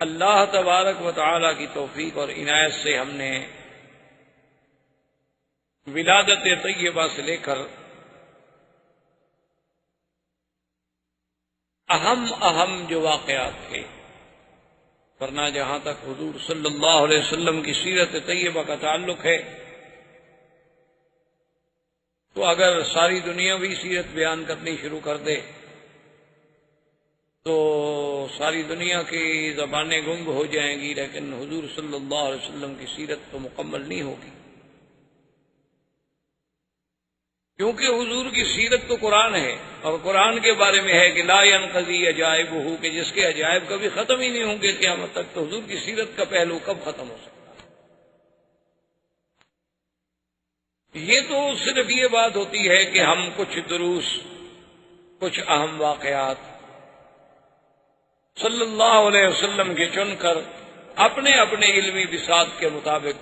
اللہ تبارک و تعالی کی توفیق اور عنایت سے ہم نے ولادت طیبہ سے لے کر اہم جو واقعات تھے، ورنہ جہاں تک حضور صلی اللہ علیہ وسلم کی سیرت طیبہ کا تعلق ہے تو اگر ساری دنیا بھی سیرت بیان کرنی شروع کر دے تو ساری دنیا کی زبانیں گنگ ہو جائیں گی، لیکن حضور صلی اللہ علیہ وسلم کی سیرت تو مکمل نہیں ہوگی، کیونکہ حضور کی سیرت تو قرآن ہے، اور قرآن کے بارے میں ہے کہ لا ينقضی عجائبہ، کہ جس کے عجائب کبھی ختم ہی نہیں ہوں گے قیامت تک، تو حضور کی سیرت کا پہلو کب ختم ہو سکتا؟ یہ تو صرف یہ بات ہوتی ہے کہ ہم کچھ دروس، کچھ اہم واقعات صلی اللہ علیہ وسلم کے چن کر اپنے اپنے علمی بساط کے مطابق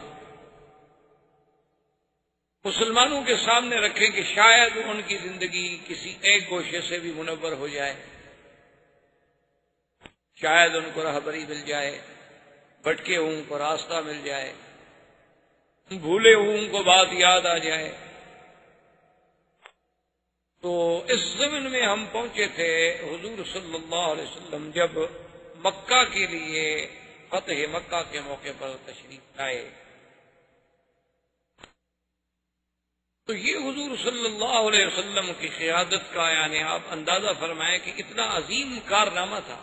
مسلمانوں کے سامنے رکھیں کہ شاید ان کی زندگی کسی ایک گوشے سے بھی منور ہو جائے، شاید ان کو رہبری مل جائے، بھٹکے ہوں کو راستہ مل جائے، بھولے ہوں کو بات یاد آ جائے۔ تو اس زمین میں ہم پہنچے تھے حضور صلی اللہ علیہ وسلم جب مکہ کے لیے فتح مکہ کے موقع پر تشریف لائے، تو یہ حضور صلی اللہ علیہ وسلم کی قیادت کا یعنی آپ اندازہ فرمائیں کہ اتنا عظیم کارنامہ تھا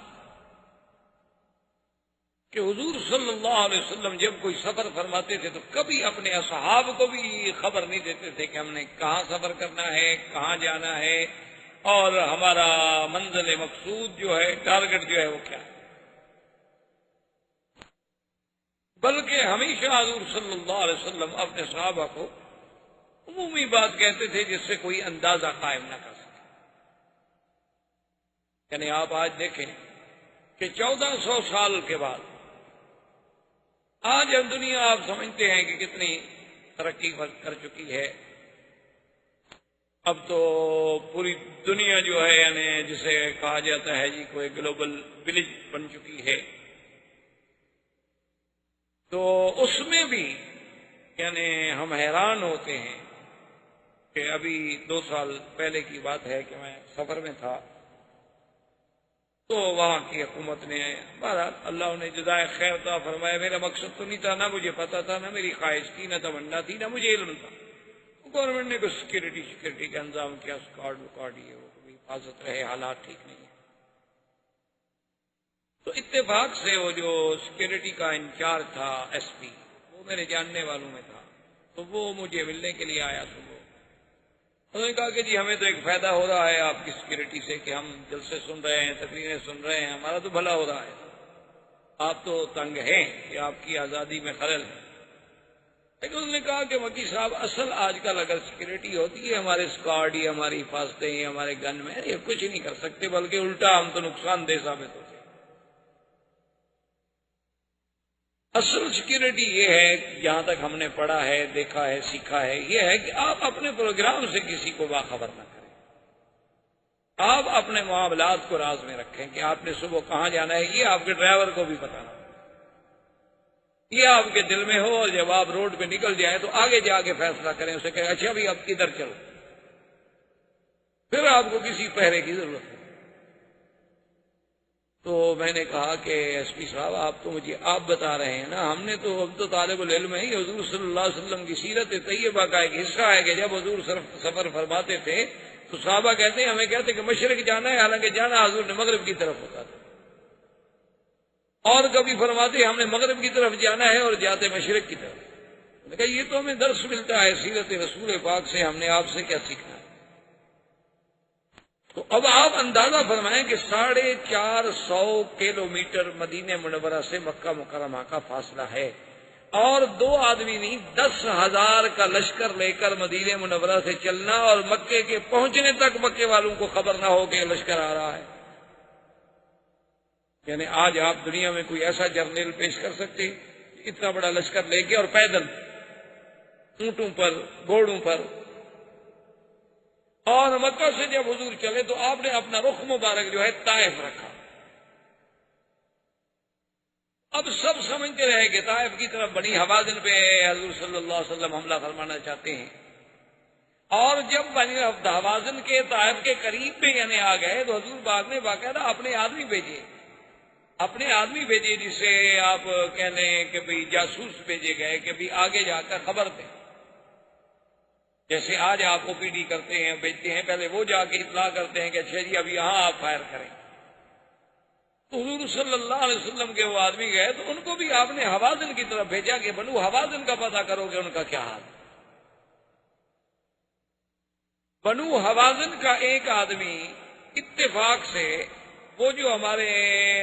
کہ حضور صلی اللہ علیہ وسلم جب کوئی سفر فرماتے تھے تو کبھی اپنے اصحاب کو بھی خبر نہیں دیتے تھے کہ ہم نے کہاں سفر کرنا ہے، کہاں جانا ہے، اور ہمارا منزل مقصود جو ہے، ٹارگٹ جو ہے وہ کیا ہے، بلکہ ہمیشہ حضور صلی اللہ علیہ وسلم اپنے صحابہ کو عمومی بات کہتے تھے جس سے کوئی اندازہ قائم نہ کر سکے۔ یعنی آپ آج دیکھیں کہ 1400 سال کے بعد آج دنیا آپ سمجھتے ہیں کہ کتنی ترقی کر چکی ہے، اب تو پوری دنیا جو ہے یعنی جسے کہا جاتا ہے جی کوئی گلوبل ولیج بن چکی ہے، تو اس میں بھی یعنی ہم حیران ہوتے ہیں کہ ابھی 2 سال پہلے کی بات ہے کہ میں سفر میں تھا، تو وہاں کی حکومت نے بہرحال اللہ نے جزائے خیر عطا فرمایا، میرا مقصد تو نہیں تھا، نہ مجھے پتا تھا، نہ میری خواہش تھی، نہ تمنا تھی، نہ مجھے علم تھا۔ گورنمنٹ نے کوئی سیکورٹی کا انتظام کیا، اسکواڈ یہ وہ کبھی حفاظت رہے، حالات ٹھیک نہیں ہے۔ تو اتفاق سے وہ جو سیکورٹی کا انچارج تھا ایس پی، وہ میرے جاننے والوں میں تھا، تو وہ مجھے ملنے کے لیے آیا۔ تو انہوں نے کہا کہ جی ہمیں تو ایک فائدہ ہو رہا ہے آپ کی سیکورٹی سے کہ ہم جلسے سن رہے ہیں، تقریریں سن رہے ہیں، ہمارا تو بھلا ہو رہا ہے، آپ تو تنگ ہیں کہ آپ کی آزادی میں خلل ہے۔ لیکن انہوں نے کہا کہ وکیل صاحب اصل آج کل اگر سیکورٹی ہوتی ہے، ہمارے اسکواڈ یا ہماری حفاظتیں یا ہمارے گن میں یہ کچھ نہیں کر سکتے، بلکہ الٹا ہم تو نقصان دہ ثابت ہوتے ہیں۔ اصل سیکورٹی یہ ہے، جہاں تک ہم نے پڑھا ہے، دیکھا ہے، سیکھا ہے، یہ ہے کہ آپ اپنے پروگرام سے کسی کو باخبر نہ کریں، آپ اپنے معاملات کو راز میں رکھیں کہ آپ نے صبح کہاں جانا ہے، یہ آپ کے ڈرائیور کو بھی پتہ نہ ہو، یہ آپ کے دل میں ہو، اور جب آپ روڈ پہ نکل جائیں تو آگے جا کے فیصلہ کریں، اسے کہیں اچھا بھی آپ کدھر چلو، پھر آپ کو کسی پہرے کی ضرورت ہے۔ تو میں نے کہا کہ ایس پی صاحب آپ تو مجھے آپ بتا رہے ہیں نا، ہم نے تو اب تو طالب العلم ہے، حضور صلی اللہ علیہ وسلم کی سیرت طیبہ کا ایک حصہ ہے کہ جب حضور سفر فرماتے تھے تو صحابہ کہتے ہیں، ہمیں کہتے کہ مشرق جانا ہے، حالانکہ جانا حضور نے مغرب کی طرف ہوتا تھا، اور کبھی فرماتے ہم نے مغرب کی طرف جانا ہے اور جاتے مشرق کی طرف۔ میں نے کہا یہ تو ہمیں درس ملتا ہے سیرت رسول پاک سے، ہم نے آپ سے کیا سیکھنا ہے؟ تو اب آپ اندازہ فرمائیں کہ 450 کلومیٹر مدینہ منورہ سے مکہ مکرمہ کا فاصلہ ہے، اور 2 آدمی نہیں 10,000 کا لشکر لے کر مدینہ منورہ سے چلنا، اور مکے کے پہنچنے تک مکے والوں کو خبر نہ ہو کہ یہ لشکر آ رہا ہے۔ یعنی آج آپ دنیا میں کوئی ایسا جرنیل پیش کر سکتے اتنا بڑا لشکر لے کے اور پیدل، اونٹوں پر، گھوڑوں پر؟ اور مکہ سے جب حضور چلے تو آپ نے اپنا رخ مبارک جو ہے طائف رکھا۔ اب سب سمجھتے رہے کہ طائف کی طرف بنی حوازن پہ حضور صلی اللہ علیہ وسلم حملہ فرمانا چاہتے ہیں، اور جب بنی حوازن کے طائف کے قریب میں یعنی آ گئے تو حضور پاک نے باقاعدہ اپنے آدمی بھیجے جسے آپ کہہ لیں کہ بھئی جاسوس بھیجے گئے کہ بھی آگے جا کر خبر دیں، جیسے آج آپ کو پی ڈی کرتے ہیں، بھیجتے ہیں، پہلے وہ جا کے اطلاع کرتے ہیں کہ اچھا جی اب یہاں آپ فائر کریں۔ تو حضور صلی اللہ علیہ وسلم کے وہ آدمی گئے تو ان کو بھی آپ نے حوازن کی طرف بھیجا کہ بنو حوازن کا پتہ کرو کہ ان کا کیا حال ہے۔ بنو حوازن کا ایک آدمی اتفاق سے وہ جو ہمارے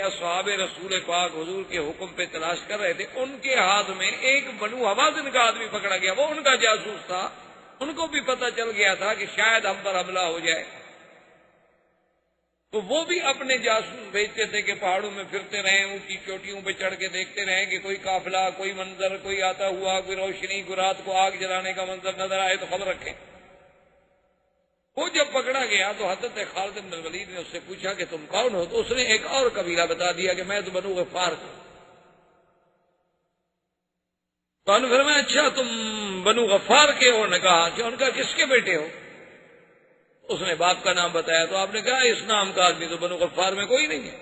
اصحاب رسول پاک حضور کے حکم پہ تلاش کر رہے تھے، ان کے ہاتھ میں ایک بنو حوازن کا آدمی پکڑا گیا، وہ ان کا جاسوس تھا، ان کو بھی پتہ چل گیا تھا کہ شاید ہم پر حملہ ہو جائے، تو وہ بھی اپنے جاسوس بھیجتے تھے کہ پہاڑوں میں پھرتے رہیں، اونچی چوٹیوں پہ چڑھ کے دیکھتے رہیں کہ کوئی قافلہ، کوئی منظر، کوئی آتا ہوا، کوئی روشنی، کوئی رات کو آگ جلانے کا منظر نظر آئے تو خبر رکھیں۔ وہ جب پکڑا گیا تو حضرت خالد بن الولید نے اس سے پوچھا کہ تم کون ہو؟ تو اس نے ایک اور قبیلہ بتا دیا کہ میں تو بنو غفار ہوں۔ تو انہوں نے فرمایا اچھا تم بنو غفار کے ہو؟ نے کہا کہ ان کا کس کے بیٹے ہو؟ اس نے باپ کا نام بتایا، تو آپ نے کہا اس نام کا آدمی تو بنو غفار میں کوئی نہیں ہے۔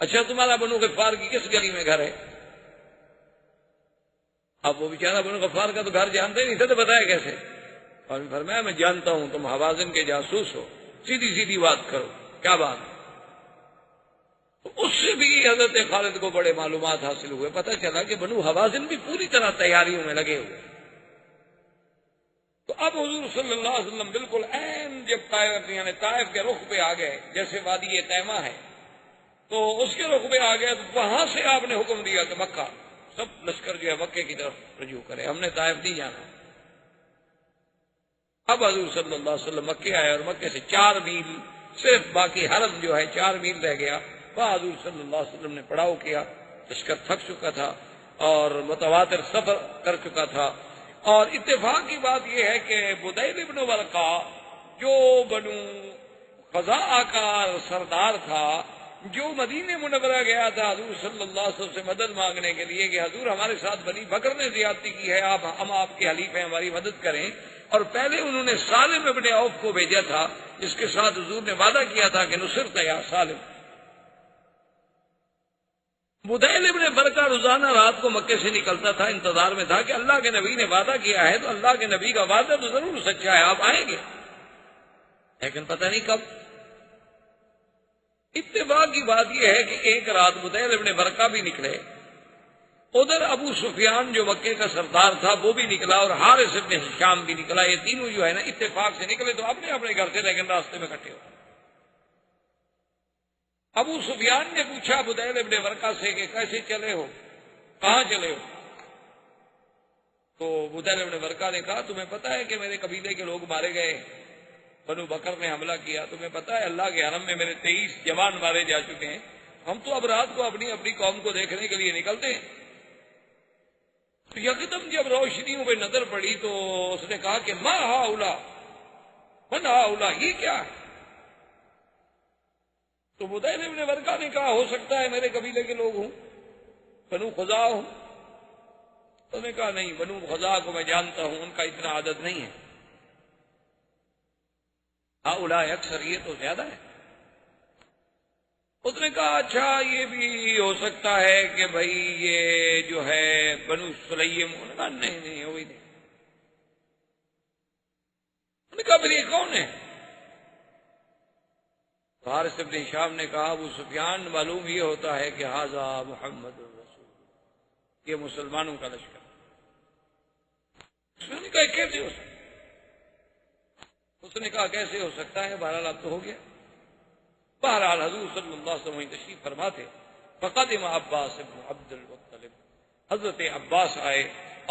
اچھا تمہارا بنو غفار کی کس گلی میں گھر ہے؟ اب وہ بیچارہ بنو غفار کا تو گھر جانتے نہیں تھے، تو بتایا کیسے؟ اور فرمایا میں جانتا ہوں تم حوازن کے جاسوس ہو، سیدھی سیدھی بات کرو، کیا بات؟ تو اس سے بھی حضرت خالد کو بڑے معلومات حاصل ہوئے، پتہ چلا کہ بنو حوازن بھی پوری طرح تیاریوں میں لگے ہوئے۔ تو اب حضور صلی اللہ علیہ وسلم بالکل عین جب طائف کے رخ پہ آ گئے، جیسے وادی تیمہ ہے تو اس کے رخ پہ آ گئے، تو وہاں سے آپ نے حکم دیا کہ مکہ سب لشکر جو ہے مکے کی طرف رجوع کرے، ہم نے طائف نہیں جانا۔ اب حضور صلی اللہ علیہ وسلم مکے آئے، اور مکے سے 4 میل صرف باقی حرم جو ہے 4 میل رہ گیا، وہاں حضور صلی اللہ علیہ وسلم نے پڑاؤ کیا، لشکر تھک چکا تھا اور متواتر سفر کر چکا تھا۔ اور اتفاق کی بات یہ ہے کہ بدیل بن ورقہ جو بنو خزاعہ کا سردار تھا، جو مدینہ منورہ گیا تھا حضور صلی اللہ علیہ وسلم سے مدد مانگنے کے لیے کہ حضور ہمارے ساتھ بنی بکر نے زیادتی کی ہے، ہم آپ کے حلیف ہیں، ہماری مدد کریں، اور پہلے انہوں نے سالم ابن عوف کو بھیجا تھا، جس کے ساتھ حضور نے وعدہ کیا تھا کہ نصرت یا سالم۔ بدیل ابن برقہ روزانہ رات کو مکے سے نکلتا تھا، انتظار میں تھا کہ اللہ کے نبی نے وعدہ کیا ہے تو اللہ کے نبی کا وعدہ تو ضرور سچا ہے، آپ آئیں گے، لیکن پتہ نہیں کب۔ اتفاق کی بات یہ ہے کہ ایک رات بدیل ابن برقہ بھی نکلے، ادھر ابو سفیان جو مکے کا سردار تھا وہ بھی نکلا، اور حارث ابن ہشام بھی نکلا۔ یہ تینوں جو ہے نا اتفاق سے نکلے تو اپنے اپنے گھر سے، لیکن راستے میں اکٹھے ہو۔ ابو سفیان نے پوچھا بدیل ابن برقہ سے کہ کیسے چلے ہو، کہاں چلے ہو؟ تو بدیل ابن برقہ نے کہا تمہیں پتہ ہے کہ میرے قبیلے کے لوگ مارے گئے، بنو بکر نے حملہ کیا، تمہیں پتہ ہے اللہ کے حرم میں میرے 23 جوان مارے جا چکے ہیں، ہم تو اب رات کو اپنی اپنی قوم کو دیکھنے کے لیے نکلتے ہیں۔ تو یکدم جب روشنیوں پہ نظر پڑی تو اس نے کہا کہ ما ہاؤلا، من ہاؤلا، یہ کیا ہے؟ تو بدیل ابن برقہ نے کہا ہو سکتا ہے میرے قبیلے کے لوگ ہوں، بنو خزاع ہوں۔ تو نے کہا نہیں، بنو خزاع کو میں جانتا ہوں، ان کا اتنا عدد نہیں ہے، ہاؤلا اکثر، یہ تو زیادہ ہے۔ اس نے کہا اچھا یہ بھی ہو سکتا ہے کہ بھائی یہ جو ہے بنو سلیم، انہوں نے کہا نہیں نہیں وہی نہیں۔ انہوں نے کہا پھر یہ کون ہے؟ حارث ابن ہشام نے کہا ابو سفیان معلوم یہ ہوتا ہے کہ ھذا محمد الرسول، یہ مسلمانوں کا لشکر۔ اس نے کہا کیسے ہو سکتا؟ اس نے کہا کیسے ہو سکتا ہے، بہرحال اب تو ہو گیا۔ بہرحال حضور صلی اللہ علیہ وسلم تشریف فرما تھے، فقدم عباس ابن عبد المطلب، حضرت عباس آئے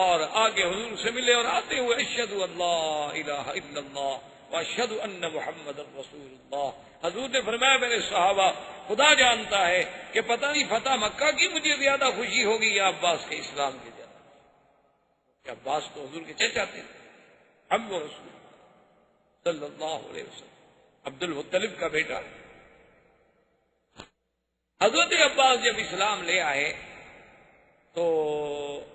اور آگے حضور سے ملے، اور آتے ہوئے اشہد ان لا الہ الا اللہ واشہد ان محمد رسول اللہ۔ حضور نے فرمایا میرے صحابہ خدا جانتا ہے کہ پتہ نہیں فتح مکہ کی مجھے زیادہ خوشی ہوگی یا عباس کے اسلام کی زیادہ، کہ عباس تو حضور کے چچا تھے، اب وہ رسول صلی اللہ علیہ وسلم، عبد المطلب کا بیٹا۔ حضرت عباس جب اسلام لے آئے تو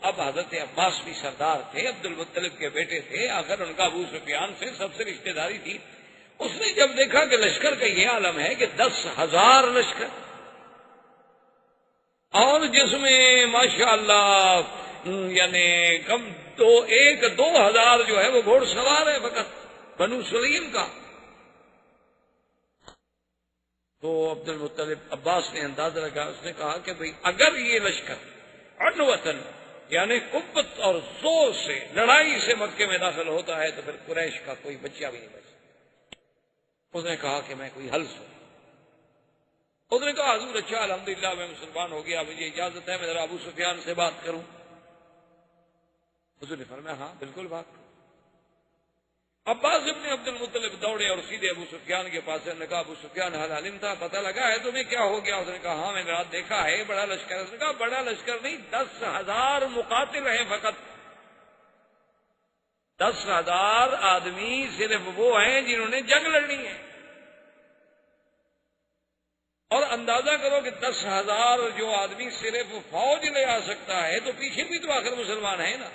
اب حضرت عباس بھی سردار تھے، عبد المطلب کے بیٹے تھے، آخر ان کا ابو سفیان سے سب سے رشتہ داری تھی۔ اس نے جب دیکھا کہ لشکر کا یہ عالم ہے کہ 10,000 لشکر، اور جس میں ماشاءاللہ یعنی کم 1-2 ہزار جو ہے وہ گھوڑ سوار ہے فقط بنو سلیم کا، تو عبد المطلب عباس نے اندازہ لگا، اس نے کہا کہ بھئی اگر یہ لشکر عنوتن یعنی قوت اور زور سے لڑائی سے مکے میں داخل ہوتا ہے تو پھر قریش کا کوئی بچہ بھی نہیں بچ سکتا۔ اس نے کہا کہ میں کوئی حل سوں۔ اس نے کہا حضور اچھا الحمدللہ میں مسلمان ہو گیا، مجھے اجازت ہے میں ذرا ابو سفیان سے بات کروں۔ حضور نے فرمایا ہاں بالکل بات کرو۔ عباس ابن عبد المطلب دوڑے اور سیدھے ابو سفیان کے پاس، نے کہا ابو سفیان حل علم تھا، پتہ لگا ہے تمہیں کیا ہو گیا؟ اس نے کہا ہاں میں نے رات دیکھا ہے بڑا لشکر ہے۔ اس نے کہا بڑا لشکر نہیں، 10,000 مقاتل ہیں فقط، 10,000 آدمی صرف وہ ہیں جنہوں نے جنگ لڑنی ہے۔ اور اندازہ کرو کہ 10,000 جو آدمی صرف فوج لے آ سکتا ہے تو پیچھے بھی تو آخر مسلمان ہیں نا۔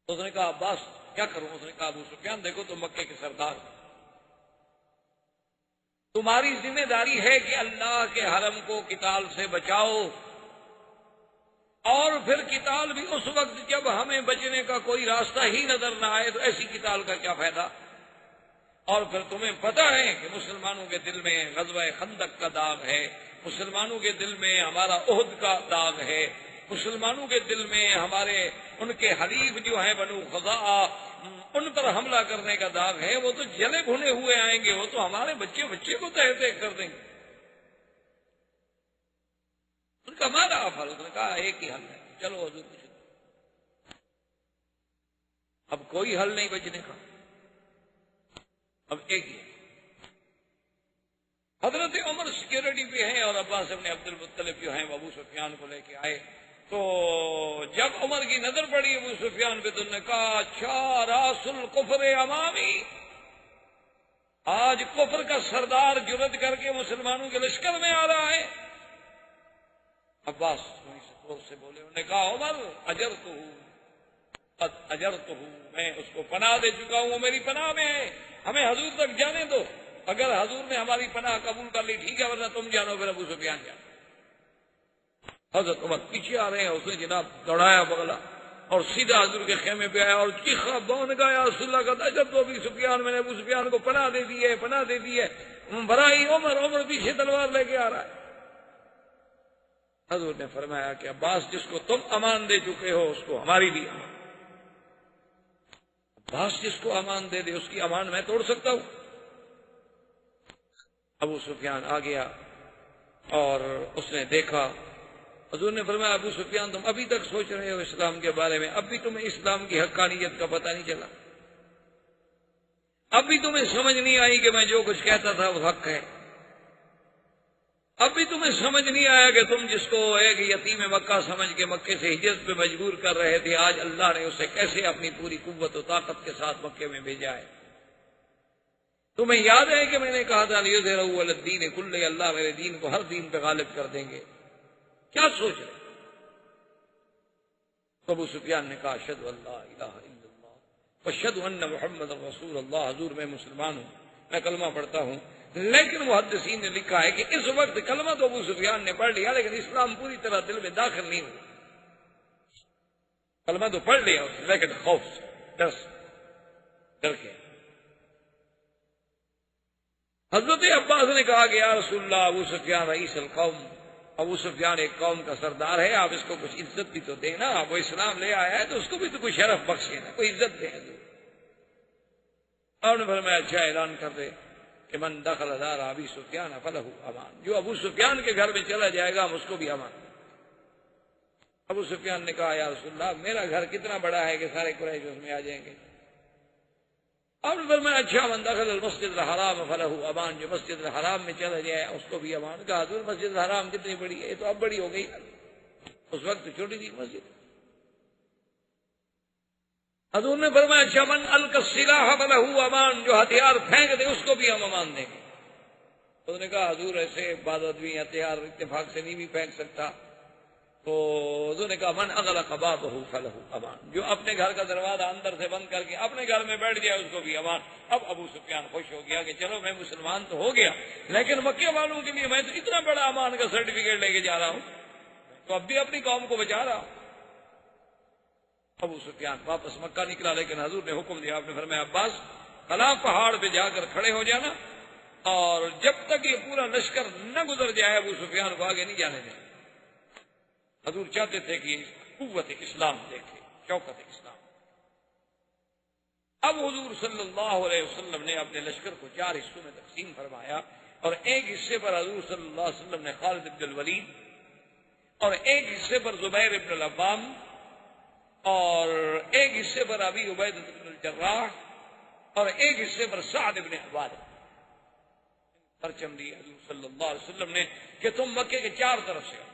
اس نے کہا عباس کیا کروں؟ اس نے کہا ابو سفیان دیکھو تم مکے کے سردار ہو، تمہاری ذمہ داری ہے کہ اللہ کے حرم کو قتال سے بچاؤ، اور پھر قتال بھی اس وقت جب ہمیں بچنے کا کوئی راستہ ہی نظر نہ آئے، تو ایسی قتال کا کیا فائدہ؟ اور پھر تمہیں پتہ ہے کہ مسلمانوں کے دل میں غزوہ خندق کا داغ ہے، مسلمانوں کے دل میں ہمارا احد کا داغ ہے، مسلمانوں کے دل میں ہمارے ان کے حلیف جو ہیں بنو خزاع ان پر حملہ کرنے کا داغ ہے، وہ تو جلے بھنے ہوئے آئیں گے، وہ تو ہمارے بچے کو تہہ تہہ کر دیں گے۔ ان کا ہمارا حل، اس نے کہا ایک ہی حل ہے، چلو حضور کچھ، اب کوئی حل نہیں بچنے کا، اب ایک ہی ہے۔ حضرت عمر سیکورٹی پہ ہیں اور عباس ابن عبد المطلب جو ہیں وہ ابو سفیان کو لے کے آئے، تو جب عمر کی نظر پڑی ابو سفیان پہ تو انہوں نے کہا اچھا راس الکفر امامی، آج کفر کا سردار جرأت کر کے مسلمانوں کے لشکر میں آ رہا ہے۔ عباس زور سے بولے. انہوں نے کہا عمر اجرتہ میں اس کو پناہ دے چکا ہوں، وہ میری پناہ میں ہے، ہمیں حضور تک جانے دو. اگر حضور نے ہماری پناہ قبول کر لی ٹھیک ہے، ورنہ تم جانو پھر ابو سفیان جانو. حضرت عمر پیچھے آ رہے ہیں، اس نے جناب دوڑایا بغلا اور سیدھا حضور کے خیمے پہ آیا اور چیخا بون گا یا رسول اللہ کا جب تو ابو سفیان، میں نے ابو سفیان کو پناہ دے دی ہے، پناہ دے دی ہے. بھرائی عمر پیچھے تلوار لے کے آ رہا ہے. حضور نے فرمایا کہ عباس جس کو تم امان دے چکے ہو اس کو ہماری بھی امان. عباس جس کو امان دے دے اس کی امان میں توڑ سکتا ہوں؟ ابو سفیان آ گیا اور اس نے دیکھا. حضور نے فرمایا ابو سفیان تم ابھی تک سوچ رہے ہو اسلام کے بارے میں، اب بھی تمہیں اسلام کی حقانیت کا پتہ نہیں چلا، اب بھی تمہیں سمجھ نہیں آئی کہ میں جو کچھ کہتا تھا وہ حق ہے، اب بھی تمہیں سمجھ نہیں آیا کہ تم جس کو ایک یتیم مکہ سمجھ کے مکے سے ہجرت پہ مجبور کر رہے تھے، آج اللہ نے اسے کیسے اپنی پوری قوت و طاقت کے ساتھ مکے میں بھیجا ہے. تمہیں یاد ہے کہ میں نے کہا تھا لیظہرہ علی الدین کلہ، اللہ میرے دین کو ہر دین پہ غالب کر دیں گے. کیا سوچ رہے؟ ابو سفیان نے کہا اشہد ان لا الہ الا اللہ واشہد ان محمد رسول اللہ، حضور میں مسلمان ہوں، میں کلمہ پڑھتا ہوں. لیکن محدثین نے لکھا ہے کہ اس وقت کلمہ تو ابو سفیان نے پڑھ لیا لیکن اسلام پوری طرح دل میں داخل نہیں ہوا. کلمہ تو پڑھ لیا اس نے لیکن خوف سے ڈر کے. حضرت عباس نے کہا کہ یا رسول اللہ ابو سفیان رئیس القوم، ابو سفیان ایک قوم کا سردار ہے، آپ اس کو کچھ عزت بھی تو دیں نا، وہ اسلام لے آیا ہے تو اس کو بھی تو کوئی شرف بخشے نا، کوئی عزت دے. اور نے فرمایا اچھا اعلان کر دے کہ من دخل دار ابی سفیان فلہ امان، جو ابو سفیان کے گھر میں چلا جائے گا ہم اس کو بھی امان. ابو سفیان نے کہا یا رسول اللہ میرا گھر کتنا بڑا ہے کہ سارے قریش اس میں آ جائیں گے. اور فرمایا اچھا من دخل المسجد الحرام فلہ امان، جو مسجد الحرام میں چلا جائے اس کو بھی امان. کہا حضور مسجد الحرام کتنی بڑی ہے؟ یہ تو اب بڑی ہو گئی، اس وقت تو چھوٹی تھی مسجد. حضور نے فرمایا اچھا من القی السلاح فلہ امان، جو ہتھیار پھینک دے اس کو بھی ہم امان دیں گے. انہوں نے کہا حضور ایسے بعض آدمی ہتھیار اتفاق سے نہیں بھی پھینک سکتا. تو حضور نے کہا من اغلق بابہ فلہ امان، جو اپنے گھر کا دروازہ اندر سے بند کر کے اپنے گھر میں بیٹھ جائے اس کو بھی امان. اب ابو سفیان خوش ہو گیا کہ چلو میں مسلمان تو ہو گیا لیکن مکے والوں کے لیے میں تو اتنا بڑا امان کا سرٹیفکیٹ لے کے جا رہا ہوں، تو اب بھی اپنی قوم کو بچا رہا ہوں. ابو سفیان واپس مکہ نکلا لیکن حضور نے حکم دیا، آپ نے فرمایا عباس فلاں پہاڑ پہ جا کر کھڑے ہو جانا اور جب تک یہ پورا لشکر نہ گزر جائے ابو سفیان کو آگے نہیں جانے دیں. حضور چاہتے تھے کہ قوت اسلام دیکھے، شوکت اسلام. اب حضور صلی اللہ علیہ وسلم نے اپنے لشکر کو 4 حصوں میں تقسیم فرمایا اور ایک حصے پر حضور صلی اللہ علیہ وسلم نے خالد بن الولید اور ایک حصے پر زبیر بن العوام اور ایک حصے پر ابی عبیدہ بن الجراح اور ایک حصے پر سعد بن عبادہ پرچم دی حضور صلی اللہ علیہ وسلم نے کہ تم مکے کے 4 طرف سے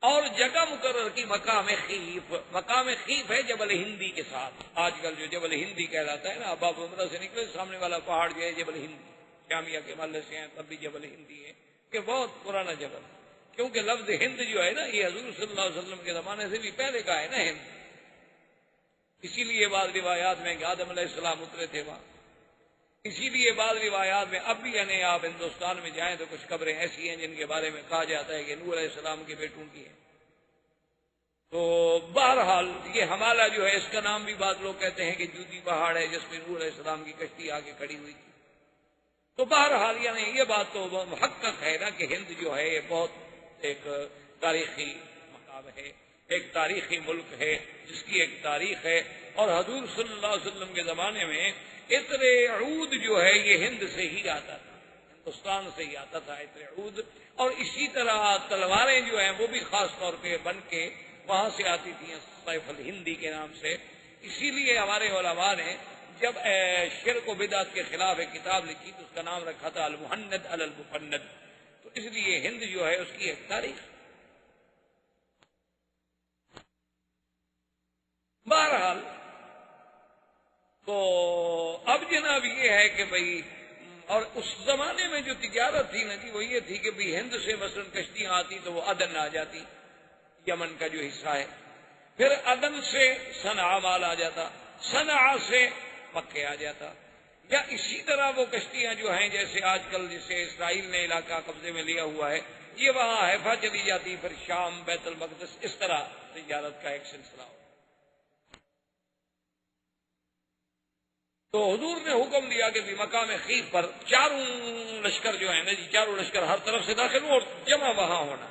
اور جگہ مقرر کی مقام خیف. مقام خیف ہے جبل ہندی کے ساتھ، آج کل جو جبل ہندی کہلاتا ہے نا، اب آپ عمرہ سے نکلے سامنے والا پہاڑ جو ہے جبل ہندی، شامیہ کے محلے سے ہیں تب بھی جبل ہندی ہے کہ بہت پرانا جبل، کیونکہ لفظ ہند جو ہے نا یہ حضور صلی اللہ علیہ وسلم کے زمانے سے بھی پہلے کا ہے نا ہند. اسی لیے بعض روایات میں کہ آدم علیہ السلام اترے تھے وہاں، اسی لیے بعض روایات میں اب بھی یعنی آپ ہندوستان میں جائیں تو کچھ قبریں ایسی ہیں جن کے بارے میں کہا جاتا ہے کہ نوح علیہ السلام کے بیٹوں کی ہیں. تو بہرحال یہ حمالہ جو ہے اس کا نام بھی بعض لوگ کہتے ہیں کہ جودی پہاڑ ہے جس میں نوح علیہ السلام کی کشتی آگے کھڑی ہوئی تھی. تو بہرحال یعنی یہ بات تو محقق ہے نا کہ ہند جو ہے یہ بہت ایک تاریخی مقام ہے، ایک تاریخی ملک ہے جس کی ایک تاریخ ہے. اور حضور صلی اللہ علیہ وسلم کے زمانے میں عطر عود جو ہے یہ ہند سے ہی آتا تھا، ہندوستان سے ہی آتا تھا عطر عود. اور اسی طرح تلواریں جو ہیں وہ بھی خاص طور پہ بن کے وہاں سے آتی تھیں سیف الہندی کے نام سے. اسی لیے ہمارے علماء نے جب شرک و بدعت کے خلاف ایک کتاب لکھی تو اس کا نام رکھا تھا المہند علی المفند. تو اس لیے ہند جو ہے اس کی ایک تاریخ. بہرحال تو اب جناب یہ ہے کہ بھئی اور اس زمانے میں جو تجارت تھی نا جی وہ یہ تھی کہ بھی ہند سے مثلا کشتیاں آتی تو وہ عدن آ جاتی، یمن کا جو حصہ ہے، پھر عدن سے صنعاء مال آ جاتا، صنعاء سے مکے آ جاتا، یا اسی طرح وہ کشتیاں جو ہیں جیسے آج کل جسے اسرائیل نے علاقہ قبضے میں لیا ہوا ہے یہ وہاں حیفا چلی جاتی، پھر شام، بیت المقدس، اس طرح تجارت کا ایک سلسلہ ہو۔ تو حضور نے حکم دیا کہ مقام خیف پر چاروں لشکر جو ہیں نا جی، چاروں لشکر ہر طرف سے داخل ہو اور جمع وہاں ہونا۔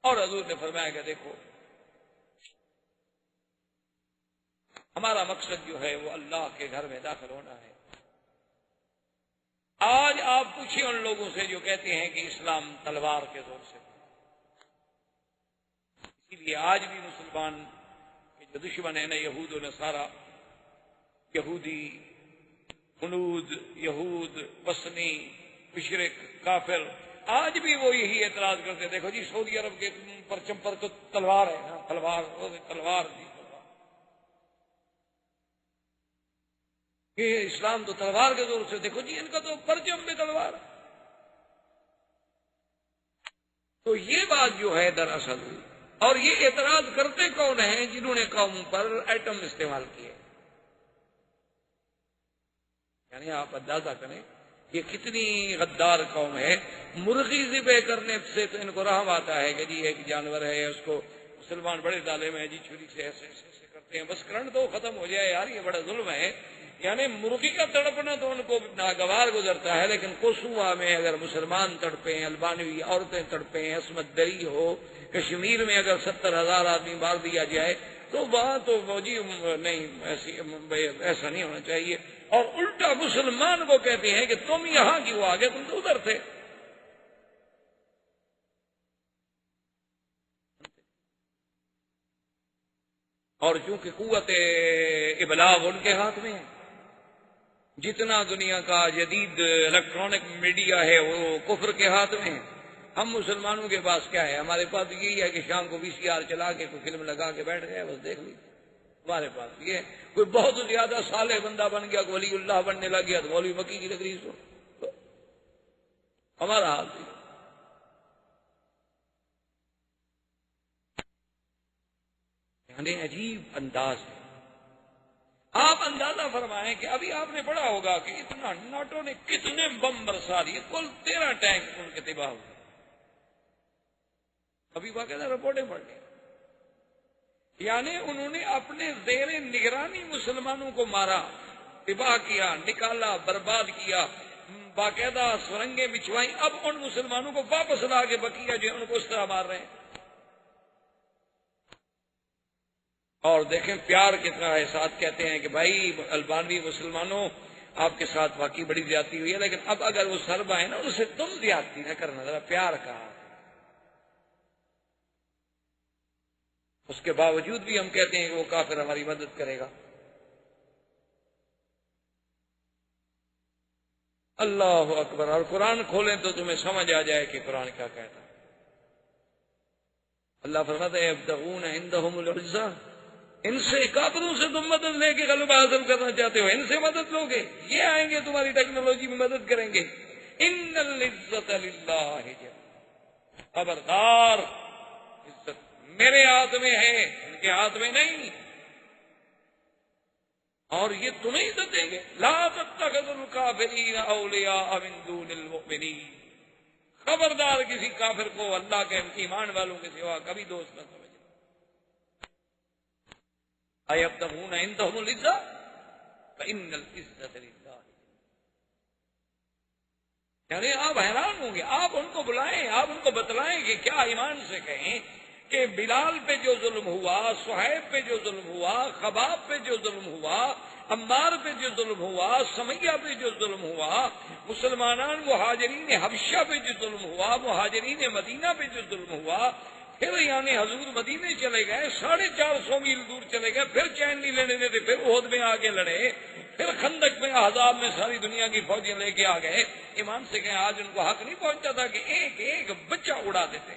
اور حضور نے فرمایا کہ دیکھو ہمارا مقصد جو ہے وہ اللہ کے گھر میں داخل ہونا ہے۔ آج آپ پوچھیں ان لوگوں سے جو کہتے ہیں کہ اسلام تلوار کے زور سے، اسی لیے آج بھی مسلمان کے جو دشمن ہیں نا یہود و نصارہ، یہودی، ہنود، یہود، وثنی، مشرک، کافر، آج بھی وہ یہی اعتراض کرتے، دیکھو جی سعودی عرب کے پرچم پر تو تلوار ہے نا، تلوار تلوار جی، کہ اسلام تو تلوار کے زور سے، دیکھو جی ان کا تو پرچم میں تلوار ہے۔ تو یہ بات جو ہے دراصل، اور یہ اعتراض کرتے کون ہیں؟ جنہوں نے قوم پر ایٹم استعمال کیے۔ یعنی آپ اندازہ کریں یہ کتنی غدار قوم ہے۔ مرغی ذبح کرنے سے تو ان کو رحم آتا ہے کہ جی ایک جانور ہے، اس کو مسلمان بڑے ظالم ہیں جی، چھری سے ایسے ایسے کرتے ہیں، بس کرنٹ تو ختم ہو جائے یار، یہ بڑا ظلم ہے۔ یعنی مرغی کا تڑپنا تو ان کو ناگوار گزرتا ہے، لیکن کوسوا میں اگر مسلمان تڑپیں، البانوی عورتیں تڑپیں، عصمت دری ہو، کشمیر میں اگر 70,000 آدمی مار دیا جائے تو وہاں تو جی نہیں، ایسا نہیں ہونا چاہیے۔ اور الٹا مسلمان کو کہتے ہیں کہ تم یہاں کیوں آ گئے، تم تو ادھر تھے۔ اور چونکہ قوت ابلاغ ان کے ہاتھ میں ہے، جتنا دنیا کا جدید الیکٹرانک میڈیا ہے وہ کفر کے ہاتھ میں ہے۔ ہم مسلمانوں کے پاس کیا ہے؟ ہمارے پاس یہی ہے کہ شام کو VCR چلا کے کوئی فلم لگا کے بیٹھ گئے، بس دیکھ لی۔ ہمارے پاس یہ ہے کوئی بہت زیادہ صالح بندہ بن گیا، ولی اللہ بننے لگ گیا تو مولوی مکی کی تقریر سن، تو ہمارا حال بھی۔ یعنی عجیب انداز ہے۔ آپ اندازہ فرمائیں کہ ابھی آپ نے پڑھا ہوگا کہ اتنا ناٹو نے کتنے بم برسا دیے، کل 13 ٹینک ان کے تباہ ہوئے۔ ابھی باقاعدہ رپورٹیں پڑھ لیں، یعنی انہوں نے اپنے زیر نگرانی مسلمانوں کو مارا، تباہ کیا، نکالا، برباد کیا، باقاعدہ سرنگیں بچھوائیں، اب ان مسلمانوں کو واپس لا کے بقیہ جو ان کو اس طرح مار رہے ہیں۔ اور دیکھیں پیار کتنا ہے، ساتھ کہتے ہیں کہ بھائی البانوی مسلمانوں آپ کے ساتھ واقعی بڑی زیادتی ہوئی ہے، لیکن اب اگر وہ سرب ہے نا اسے تم زیادتی نہ کرنا، ذرا پیار کہا۔ اس کے باوجود بھی ہم کہتے ہیں کہ وہ کافر ہماری مدد کرے گا۔ اللہ اکبر۔ اور قرآن کھولیں تو تمہیں سمجھ آ جائے کہ قرآن کیا کہتا ہے۔ اللہ فرماتا ہے یبتغون عندهم العزہ، ان سے کافروں سے تم مدد لے کے غلبہ حاصل کرنا چاہتے ہو، ان سے مدد لو گے، یہ آئیں گے تمہاری ٹیکنالوجی میں مدد کریں گے۔ ان العزت للہ جميعا، خبردار عزت میرے ہاتھ میں ہے، ان کے ہاتھ میں نہیں۔ اور یہ تمہیں عزت دیں گے۔ لا تتخذوا الکافرین اولیاء من دون المؤمنین، خبردار کسی کافر کو اللہ کے ایمان والوں کے سوا کبھی دوست نہ سمجھنا۔ ایبتغون عندهم العزہ فإن العزة للہ۔ یعنی آپ حیران ہوں گے، آپ ان کو بلائیں، آپ ان کو بتلائیں کہ کیا ایمان سے کہیں کہ بلال پہ جو ظلم ہوا، صہیب پہ جو ظلم ہوا، خباب پہ جو ظلم ہوا، عمار پہ جو ظلم ہوا، سمیہ پہ جو ظلم ہوا، مسلمانان مہاجرین حبشہ پہ جو ظلم ہوا، مہاجرین مدینہ پہ جو ظلم ہوا، پھر یعنی حضور مدینے چلے گئے، 450 میل دور چلے گئے، پھر چین نہیں لینے دیتے، پھر احد میں آگے لڑے، پھر خندق میں احزاب میں ساری دنیا کی فوجیں لے کے آ گئے۔ ایمان سے کہیں آج ان کو حق نہیں پہنچتا تھا کہ ایک ایک بچہ اڑا دیتے۔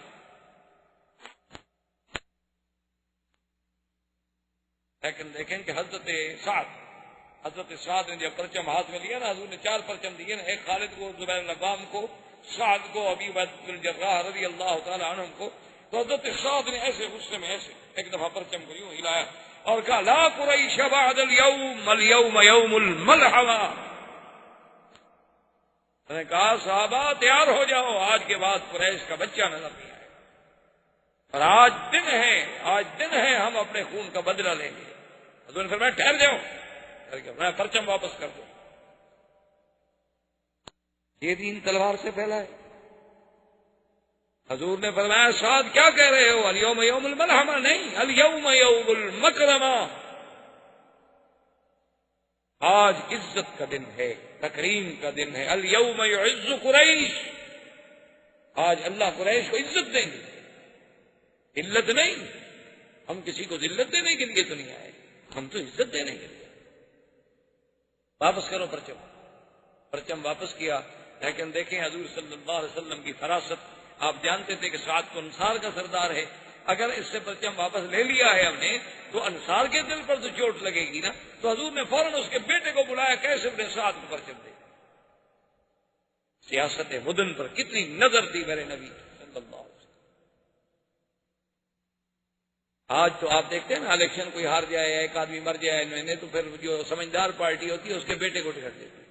لیکن دیکھیں کہ حضرت سعد حضرت سعد نے جب پرچم ہاتھ میں لیا نا، حضور نے 4 پرچم دیے نا، ایک خالد کو، زبیر بن عوام کو، سعد کو، ابی عبیدہ بن الجراح رضی اللہ تعالی عنہ کو، تو حضرت سعد نے ایسے غصے میں ایسے ایک دفعہ پرچم کو یوں ہلایا اور کہا لا قریش بعد اليوم اليوم یوم الملحمہ. میں نے کہا صحابہ تیار ہو جاؤ، آج کے بعد قریش کا بچہ نظر نہیں آئے، اور آج دن ہے ہم اپنے خون کا بدلہ لیں گے. حضور نے فرمایا ٹھہر جاؤ، میں پرچم واپس کر دوں. یہ دین تلوار سے پھیلا ہے. حضور نے فرمایا سعد کیا کہہ رہے ہو، الیوم یوم الملحمہ نہیں، الیوم یوم المکرمہ. آج عزت کا دن ہے، تکریم کا دن ہے. الیوم یعز قریش، آج اللہ قریش کو عزت دیں گے، ذلت نہیں. ہم کسی کو ذلت دینے کے لیے تو نہیں آئے، ہم تو عزت دینے کے لیے. واپس کرو پرچم واپس کیا. لیکن دیکھیں حضور صلی اللہ علیہ وسلم کی فراست. آپ جانتے تھے کہ سعد کو انصار کا سردار ہے، اگر اس سے پرچم واپس لے لیا ہے ہم نے تو انصار کے دل پر تو چوٹ لگے گی نا. تو حضور نے فوراً اس کے بیٹے کو بلایا، کیسے ابن سعد کو پرچم دے. سیاست مدن پر کتنی نظر دی میرے نبی صلی اللہ علیہ وسلم. آج تو آپ دیکھتے ہیں نا، الیکشن کوئی ہار جائے، ایک آدمی مر جائے میں نے، تو پھر جو سمجھدار پارٹی ہوتی ہے اس کے بیٹے کو ٹکٹ دیتی ہے،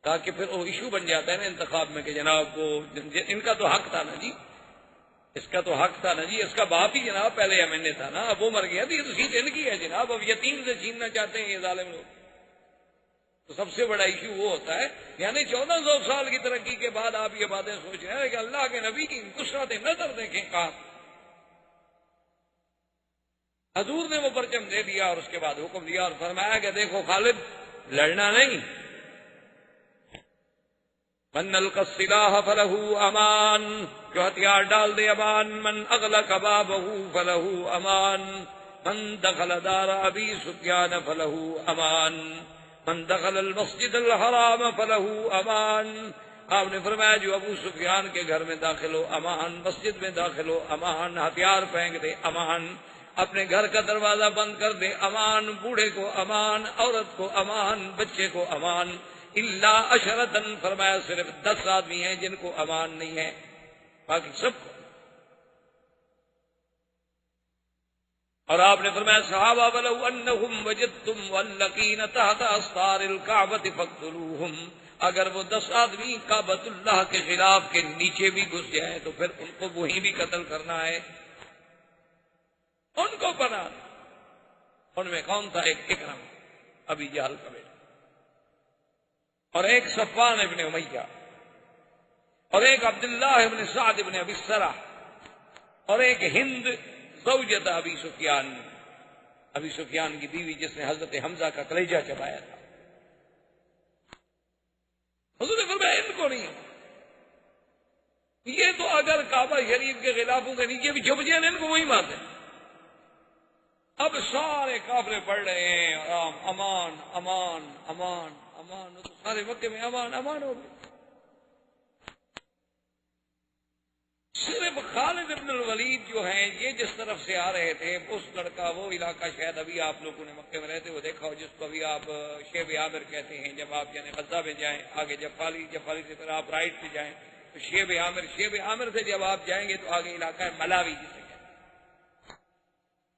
تاکہ پھر وہ ایشو بن جاتا ہے نا انتخاب میں کہ جناب کو ان کا تو حق تھا نا جی، اس کا تو حق تھا نا جی، اس کا باپ ہی جناب پہلے MNA تھا نا، اب وہ مر گیا تو یہ تو سیٹ ان کی ہے جناب، اب یتیم سے چھیننا چاہتے ہیں یہ ظالم لوگ. تو سب سے بڑا ایشو وہ ہوتا ہے. یعنی 1400 سال کی ترقی کے بعد آپ یہ باتیں سوچ رہے ہیں کہ اللہ کے نبی کی کثرت نظر دیکھیں کہاں. حضور نے وہ پرچم دے دیا اور اس کے بعد حکم دیا اور فرمایا کہ دیکھو خالد، لڑنا نہیں. من القى السلاح فله امان، جو ہتھیار ڈال دے امان. من اغلق بابه فله امان، من دخل دار ابی سفیان فله امان، من دخل المسجد الحرام فله امان. آپ نے فرمایا جو ابو سفیان کے گھر میں داخل ہو امان، مسجد میں داخل ہو امان، ہتھیار پھینک دے امان، اپنے گھر کا دروازہ بند کر دے امان، بوڑھے کو امان، عورت کو امان، بچے کو امان. الا عشرتن، فرمایا صرف 10 آدمی ہیں جن کو امان نہیں ہے، باقی سب کو. اور آپ نے فرمایا صحابہ ولو انہم وجدتم واللقین تحت استار الکعبۃ فاقتلوہم، اگر وہ 10 آدمی کعبۃ اللہ کے خلاف کے نیچے بھی گھس جائیں تو پھر ان کو وہیں بھی قتل کرنا ہے، ان کو بنا. ان میں کون تھا؟ ایک اکرم ابی جہل کا بیٹا، اور ایک صفوان ابن امیہ، اور ایک عبداللہ ابن سعد ابن ابی السرح، اور ایک ہند زوجۃ ابی سفیان کی بیوی جس نے حضرت حمزہ کا کلیجہ چبایا تھا. حضور نے فرمایا ان کو نہیں. یہ تو اگر کعبہ شریف کے غلافوں کے نیچے بھی چھپ جائیں ان کو وہی مارتے ہیں. اب سارے کافرے پڑھ رہے ہیں امان امان امان امان، تو سارے مکے میں امان امان ہو گئے. صرف خالد ابن الولید جو ہیں یہ جس طرف سے آ رہے تھے، اس لڑکا وہ علاقہ شاید ابھی آپ لوگوں نے مکے میں رہتے ہوئے دیکھا ہو، جس کو ابھی آپ شیب عامر کہتے ہیں. جب آپ یعنی غزہ میں جائیں آگے جفالی سے پھر آپ رائٹ پہ جائیں تو شیب عامر سے جب آپ جائیں گے تو آگے علاقہ ہے ملاوی جسے کہتے ہیں.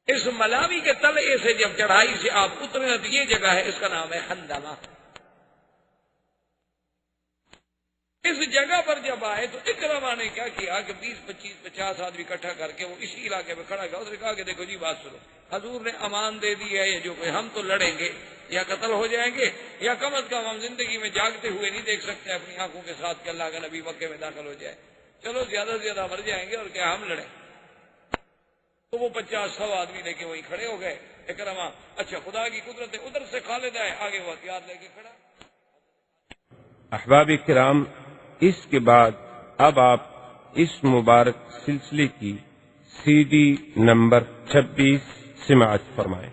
اس ملاوی کے تلے سے جب چڑھائی سے آپ اترے تو یہ جگہ ہے، اس کا نام ہے خندمہ. اس جگہ پر جب آئے تو اکرما نے کیا کیا کہ 20 25 50 آدمی اکٹھا کر کے وہ اسی علاقے میں کھڑا کیا. اس نے کہا کہ دیکھو جی بات سنو، حضور نے امان دے دی ہے، یہ جو کوئی ہم تو لڑیں گے یا قتل ہو جائیں گے، یا کم از کم ہم زندگی میں جاگتے ہوئے نہیں دیکھ سکتے اپنی آنکھوں کے ساتھ کہ اللہ کا نبی مکے میں داخل ہو جائے. چلو زیادہ سے زیادہ مر جائیں گے اور کیا ہم لڑیں. تو وہ 50-100 آدمی لے کے وہیں کھڑے ہو گئے. اکرما اچھا خدا کی قدرت ہے، ادھر سے خالد آئے، آگے وہ ہتھیار لے کے کھڑا. احباب کرام، اس کے بعد اب آپ اس مبارک سلسلے کی CD نمبر 26 سماعت فرمائیں.